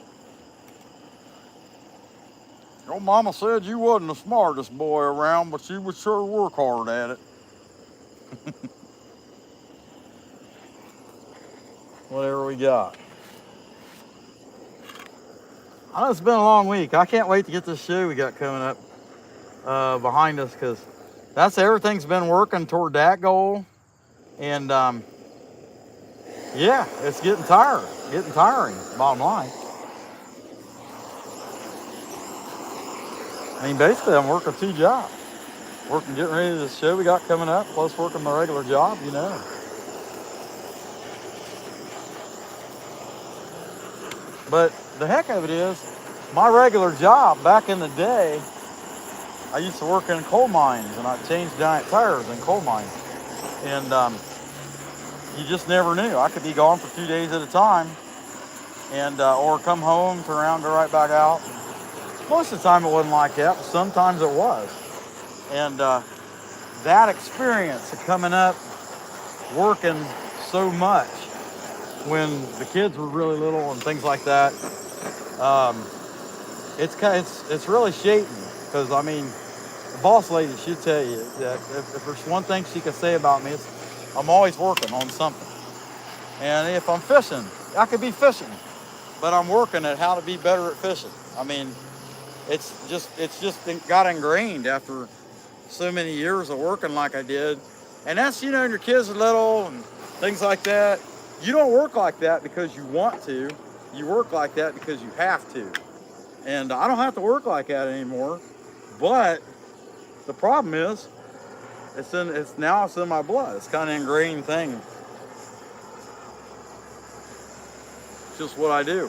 Your mama said you wasn't the smartest boy around, but you would sure work hard at it. Whatever we got. I know it's been a long week. I can't wait to get this show we got coming up behind us, because that's everything's been working toward that goal. And yeah, it's getting tiring, bottom line. I mean, basically I'm working 2 jobs. Getting ready to this show we got coming up, plus working my regular job, you know. But the heck of it is, my regular job back in the day, I used to work in coal mines and I changed giant tires in coal mines. And you just never knew. I could be gone for 2 days at a time and or come home, turn around, go right back out. Most of the time it wasn't like that, but sometimes it was. And that experience of coming up, working so much when the kids were really little and things like that, it's really shaping. Because I mean, the boss lady, she'd tell you that if there's one thing she could say about me, it's I'm always working on something. And if I'm fishing, I could be fishing, but I'm working at how to be better at fishing. I mean, it's just got ingrained after so many years of working like I did. And that's, you know, when your kids are little and things like that, you don't work like that because you want to. You work like that because you have to. And I don't have to work like that anymore. But the problem is, it's in my blood. It's kind of an ingrained thing. It's just what I do.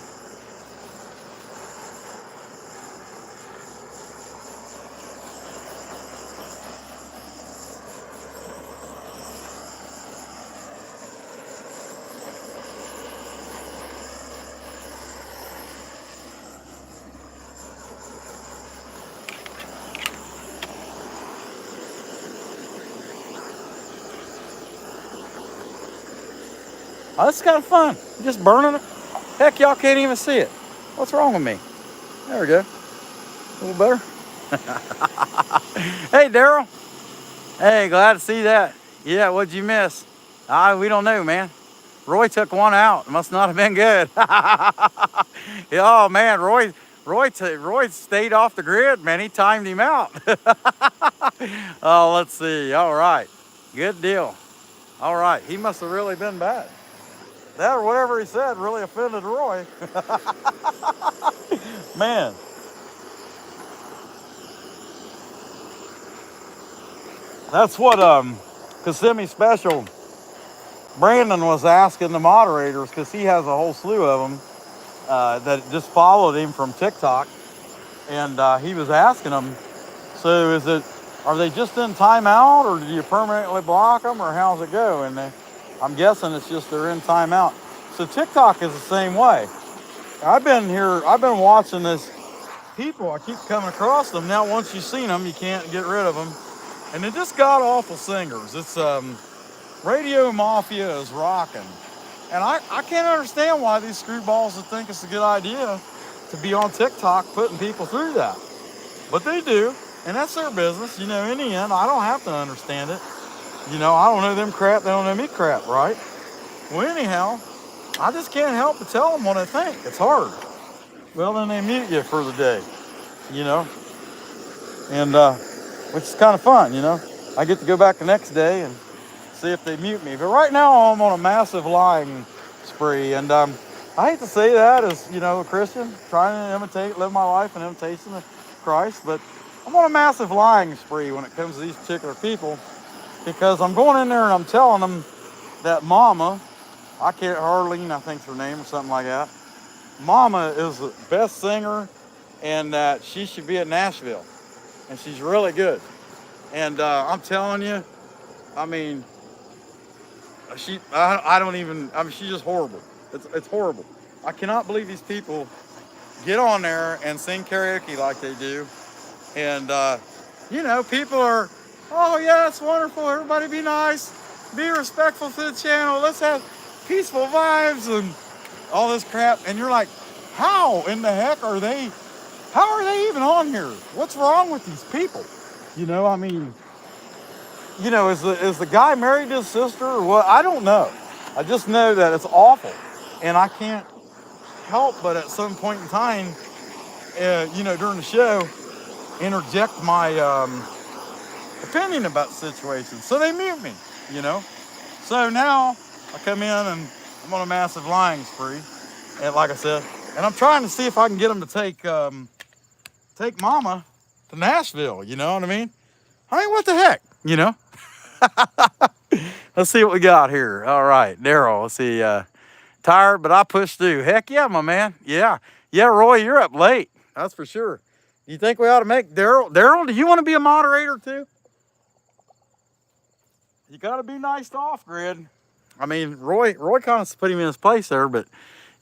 Oh, this is kind of fun. Just burning it. Heck, y'all can't even see it. What's wrong with me? There we go. A little better. Hey, Daryl. Hey, glad to see that. Yeah, what'd you miss? We don't know, man. Roy took one out. It must not have been good. Oh, man, Roy stayed off the grid, man. He timed him out. Oh, let's see. All right. Good deal. All right. He must have really been bad. That or whatever he said really offended Roy. Man. That's what Kissimmee Special Brandon was asking the moderators, because he has a whole slew of them that just followed him from TikTok. And he was asking them, so are they just in timeout, or do you permanently block them, or how's it go? And I'm guessing it's just they're in timeout. So TikTok is the same way. I've been watching this people. I keep coming across them. Now, once you've seen them, you can't get rid of them. And they're just god-awful singers. It's Radio Mafia is rocking. And I can't understand why these screwballs would think it's a good idea to be on TikTok putting people through that. But they do, and that's their business. You know, in the end, I don't have to understand it. You know, I don't know them crap, they don't know me crap, right? Well, anyhow, I just can't help but tell them what I think. It's hard. Well, then they mute you for the day, you know? And, which is kind of fun, you know? I get to go back the next day and see if they mute me. But right now, I'm on a massive lying spree. And I hate to say that as, you know, a Christian, trying to live my life in imitation of Christ. But I'm on a massive lying spree when it comes to these particular people, because I'm going in there and I'm telling them that Mama, Harleen, I think's her name, or something like that. Mama is the best singer, and that she should be at Nashville. And she's really good. And I'm telling you, I mean, she's just horrible. It's horrible. I cannot believe these people get on there and sing karaoke like they do. And, you know, people are, oh yeah, it's wonderful. Everybody be nice. Be respectful to the channel. Let's have peaceful vibes and all this crap. And you're like, how in the heck are they even on here? What's wrong with these people? You know, I mean, you know, is the guy married to his sister or what? I don't know. I just know that it's awful. And I can't help but at some point in time, you know, during the show, interject my opinion about the situation. So they mute me, you know. So now I come in and I'm on a massive lying spree. And like I said, and I'm trying to see if I can get them to take Mama to Nashville, you know what I mean? What the heck, you know? Let's see what we got here. All right, Daryl, let's see. Tired, but I pushed through. Heck yeah, my man. Yeah, Roy, you're up late. That's for sure. You think we ought to make Daryl, do you want to be a moderator too? You got to be nice to off-grid. I mean, Roy kind of put him in his place there, but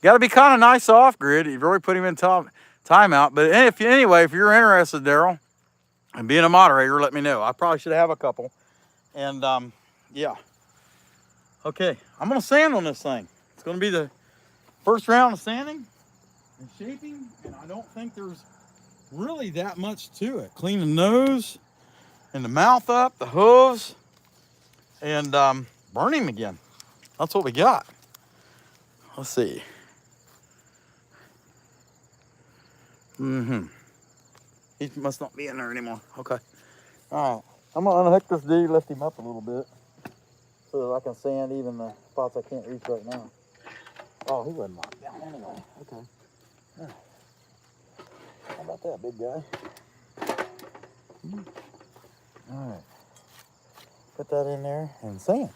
Got to be kind of nice off grid. You've already put him in timeout. But anyway, if you're interested, Daryl, in being a moderator, let me know. I probably should have a couple. And yeah. Okay, I'm gonna sand on this thing. It's gonna be the first round of sanding and shaping, and I don't think there's really that much to it. Clean the nose and the mouth up, the hooves, and burn him again. That's what we got. Let's see. He must not be in there anymore. Okay. All right. I'm gonna unhook this dude, lift him up a little bit, so that I can sand even the spots I can't reach right now. Oh, he wasn't locked down anyway. Okay. Yeah. How about that, big guy? All right. Put that in there and sand.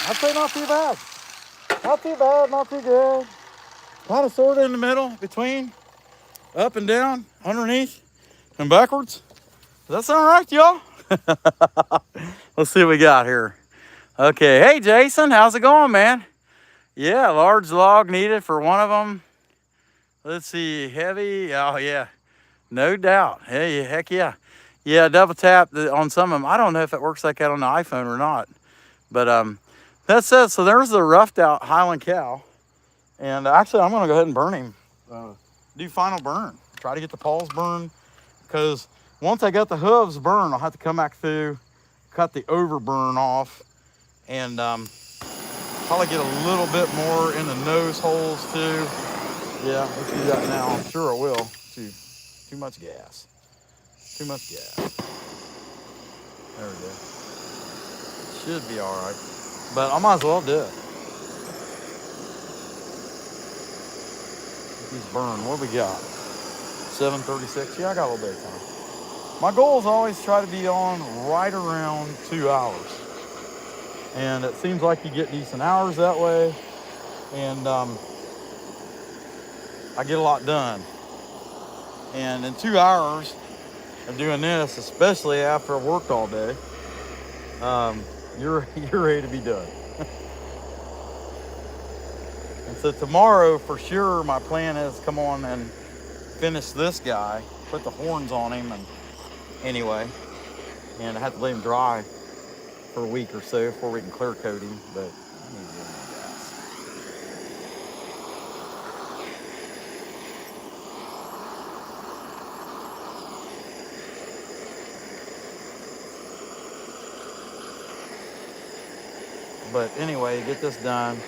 I'd say not too bad. Not too bad, not too good. Kind of sort of in the middle, between, up and down, underneath, and backwards. Does that sound right, y'all? Let's see what we got here. Okay, hey Jason, how's it going, man? Yeah, large log needed for one of them. Let's see, heavy, oh yeah, no doubt. Hey, heck yeah. Yeah, double tap on some of them. I don't know if it works like that on the iPhone or not. But that says, so there's the roughed out Highland cow. And actually, I'm gonna go ahead and burn him. Do final burn. Try to get the paws burned. Because once I got the hooves burned, I'll have to come back through, cut the overburn off, and probably get a little bit more in the nose holes too. Yeah, let's do that now. I'm sure I will. Too much gas. Too much gas. There we go. Should be all right. But I might as well do it. He's burned. What do we got? 7:36. Yeah, I got a little bit of time. My goal is always try to be on right around 2 hours. And it seems like you get decent hours that way. And I get a lot done. And in 2 hours of doing this, especially after I've worked all day, you're ready to be done. And so tomorrow, for sure, my plan is come on and finish this guy, put the horns on him, and anyway, and I have to let him dry for a week or so before we can clear coat him. But I need to get more gas. But anyway, get this done.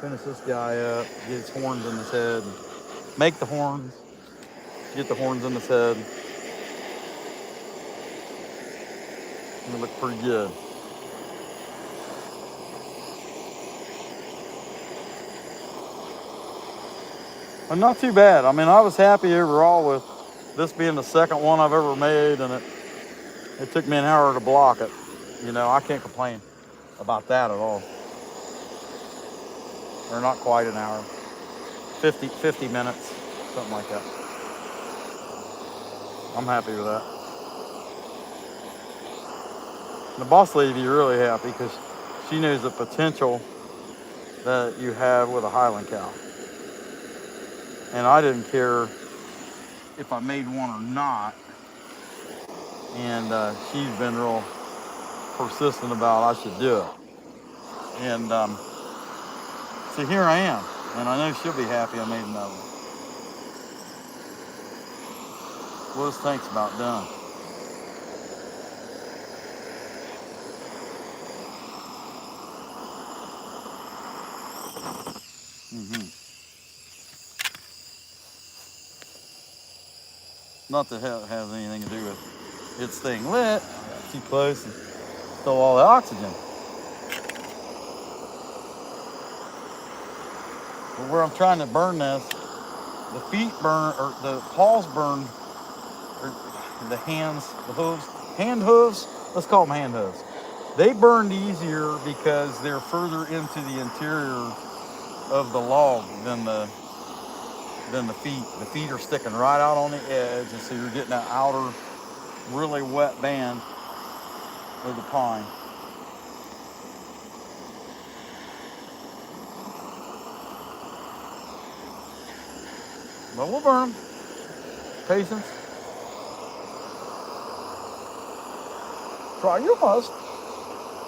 Finish this guy up, get his horns in his head, make the horns, get the horns in his head. They look pretty good. But not too bad. I mean, I was happy overall with this being the second one I've ever made, and it took me an hour to block it. You know, I can't complain about that at all. Or not quite an hour. 50 minutes, something like that. I'm happy with that. The boss lady is really happy because she knows the potential that you have with a Highland cow. And I didn't care if I made one or not. And she's been real persistent about I should do it. And so here I am. And I know she'll be happy I made another one. Well, this tank's about done. Not that it has anything to do with it staying lit. I got too close and stole all the oxygen. But where I'm trying to burn this, the feet burn, or the paws burn, or the hands, the hooves, hand hooves, let's call them hand hooves. They burned easier because they're further into the interior of the log than the feet. The feet are sticking right out on the edge, and so you're getting that outer, really wet band of the pine. But we'll burn them. Patience. Try your best.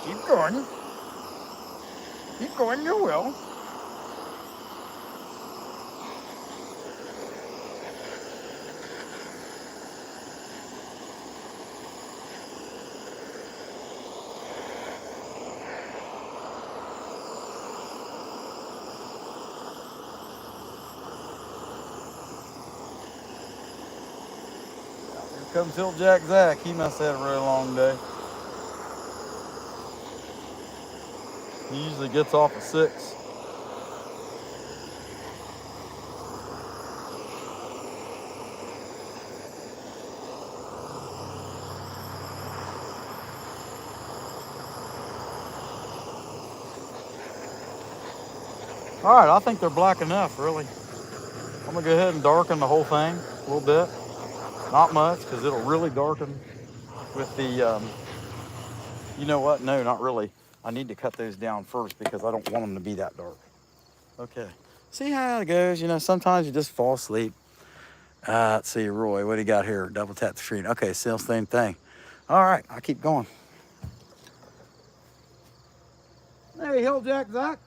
Keep going. Keep going, you will. Here comes Hill Jack Zach. He must have had a really long day. He usually gets off at 6. All right, I think they're black enough, really. I'm gonna go ahead and darken the whole thing a little bit. Not much, because it'll really darken with the, you know what? No, not really. I need to cut those down first because I don't want them to be that dark. Okay, see how it goes. You know, sometimes you just fall asleep. Let's see, Roy, what do you got here? Double tap the screen. Okay, still same thing. All right, I'll keep going. Hey, Hill Jack, Zach.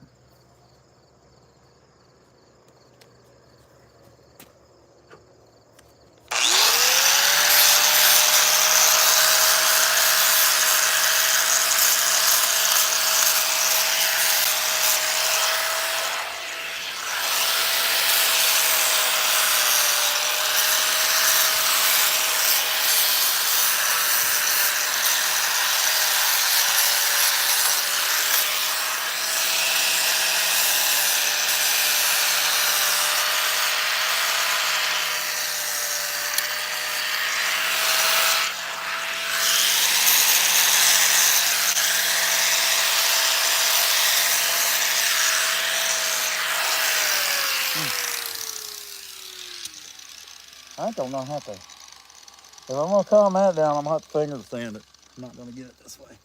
I don't know how to. If I'm gonna calm that down, I'm gonna have to finger sand it. I'm not gonna get it this way,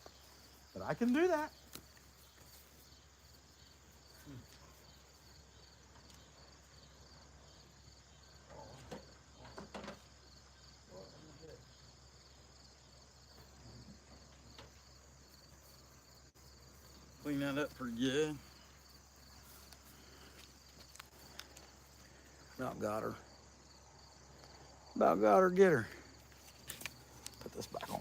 but I can do that. Clean that up pretty good. About got her. About got her, get her. Put this back on.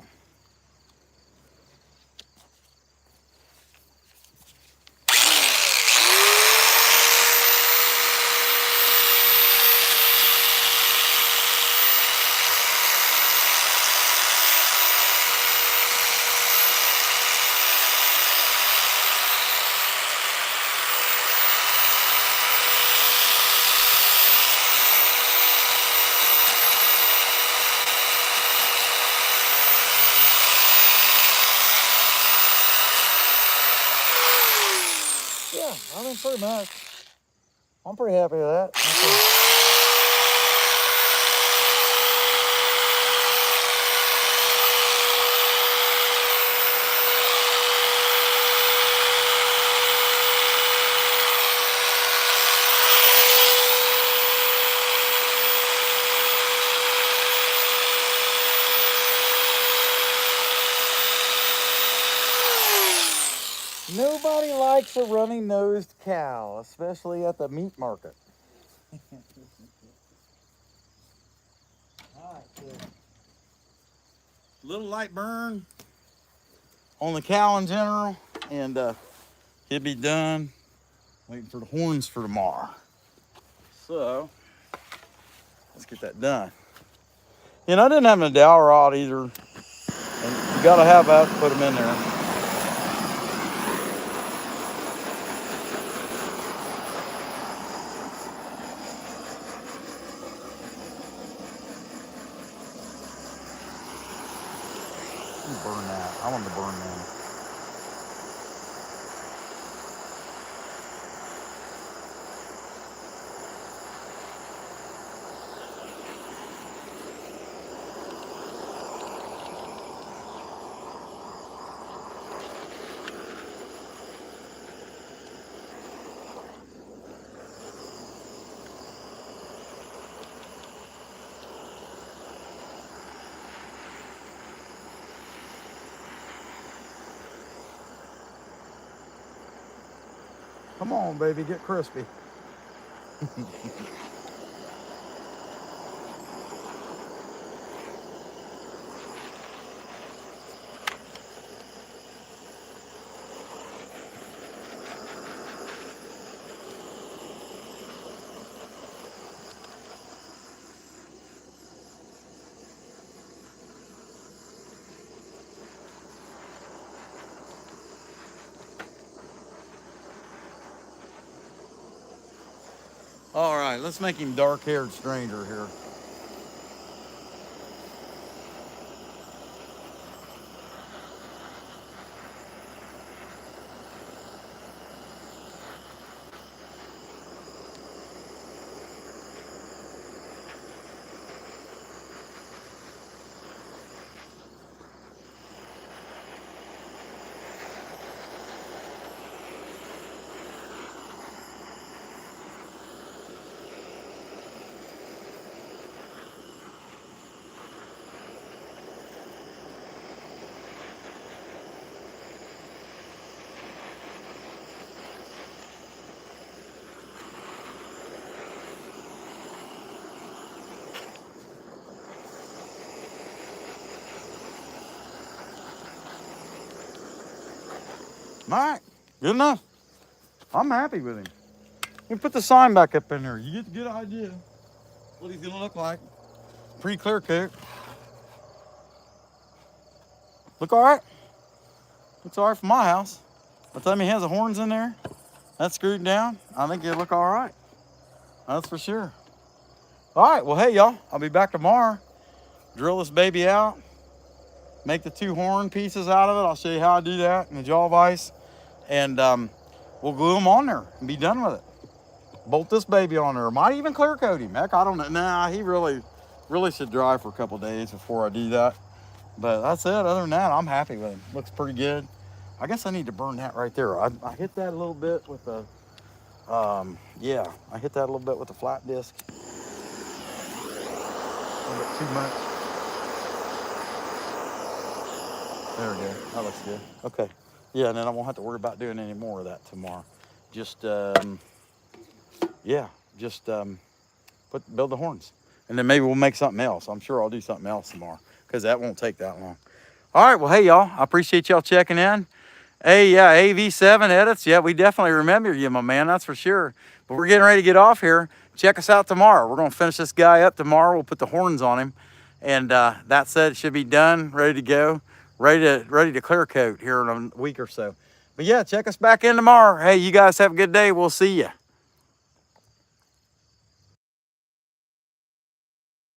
Yeah, I mean, pretty much. I'm pretty happy with that. Nobody likes a runny-nosed cow, especially at the meat market. All right, good. Little light burn on the cow in general, and it'll be done. Waiting for the horns for tomorrow. So let's get that done. And I didn't have a dowel rod either. And you gotta have that to put them in there. Burn that. I want to burn that. Come on, baby, get crispy. All right, let's make him dark-haired stranger here. All right, good enough. I'm happy with him. We put the sign back up in there. You get a good idea what he's gonna look like. Pretty clear coat. Look all right. Looks all right for my house. By the time he has the horns in there, that's screwed down, I think it'll look all right. That's for sure. All right, well, hey, y'all, I'll be back tomorrow. Drill this baby out. Make the 2 horn pieces out of it. I'll show you how I do that in the jaw vise. And we'll glue them on there and be done with it. Bolt this baby on there. Might even clear coat him. Heck, I don't know. Nah, he really should dry for a couple days before I do that. But that's it. Other than that, I'm happy with him. Looks pretty good. I guess I need to burn that right there. I hit that a little bit with the, yeah, I hit that a little bit with the flat disc. A little bit too much. There we go. That looks good. Okay. Yeah, and then I won't have to worry about doing any more of that tomorrow. Just, yeah, just build the horns. And then maybe we'll make something else. I'm sure I'll do something else tomorrow because that won't take that long. All right, well, hey, y'all, I appreciate y'all checking in. Hey, yeah, AV7 edits. Yeah, we definitely remember you, my man, that's for sure. But we're getting ready to get off here. Check us out tomorrow. We're going to finish this guy up tomorrow. We'll put the horns on him. And that said, it should be done, ready to go, ready to clear coat here in a week or so. But yeah, check us back in tomorrow. Hey, you guys have a good day. We'll see you.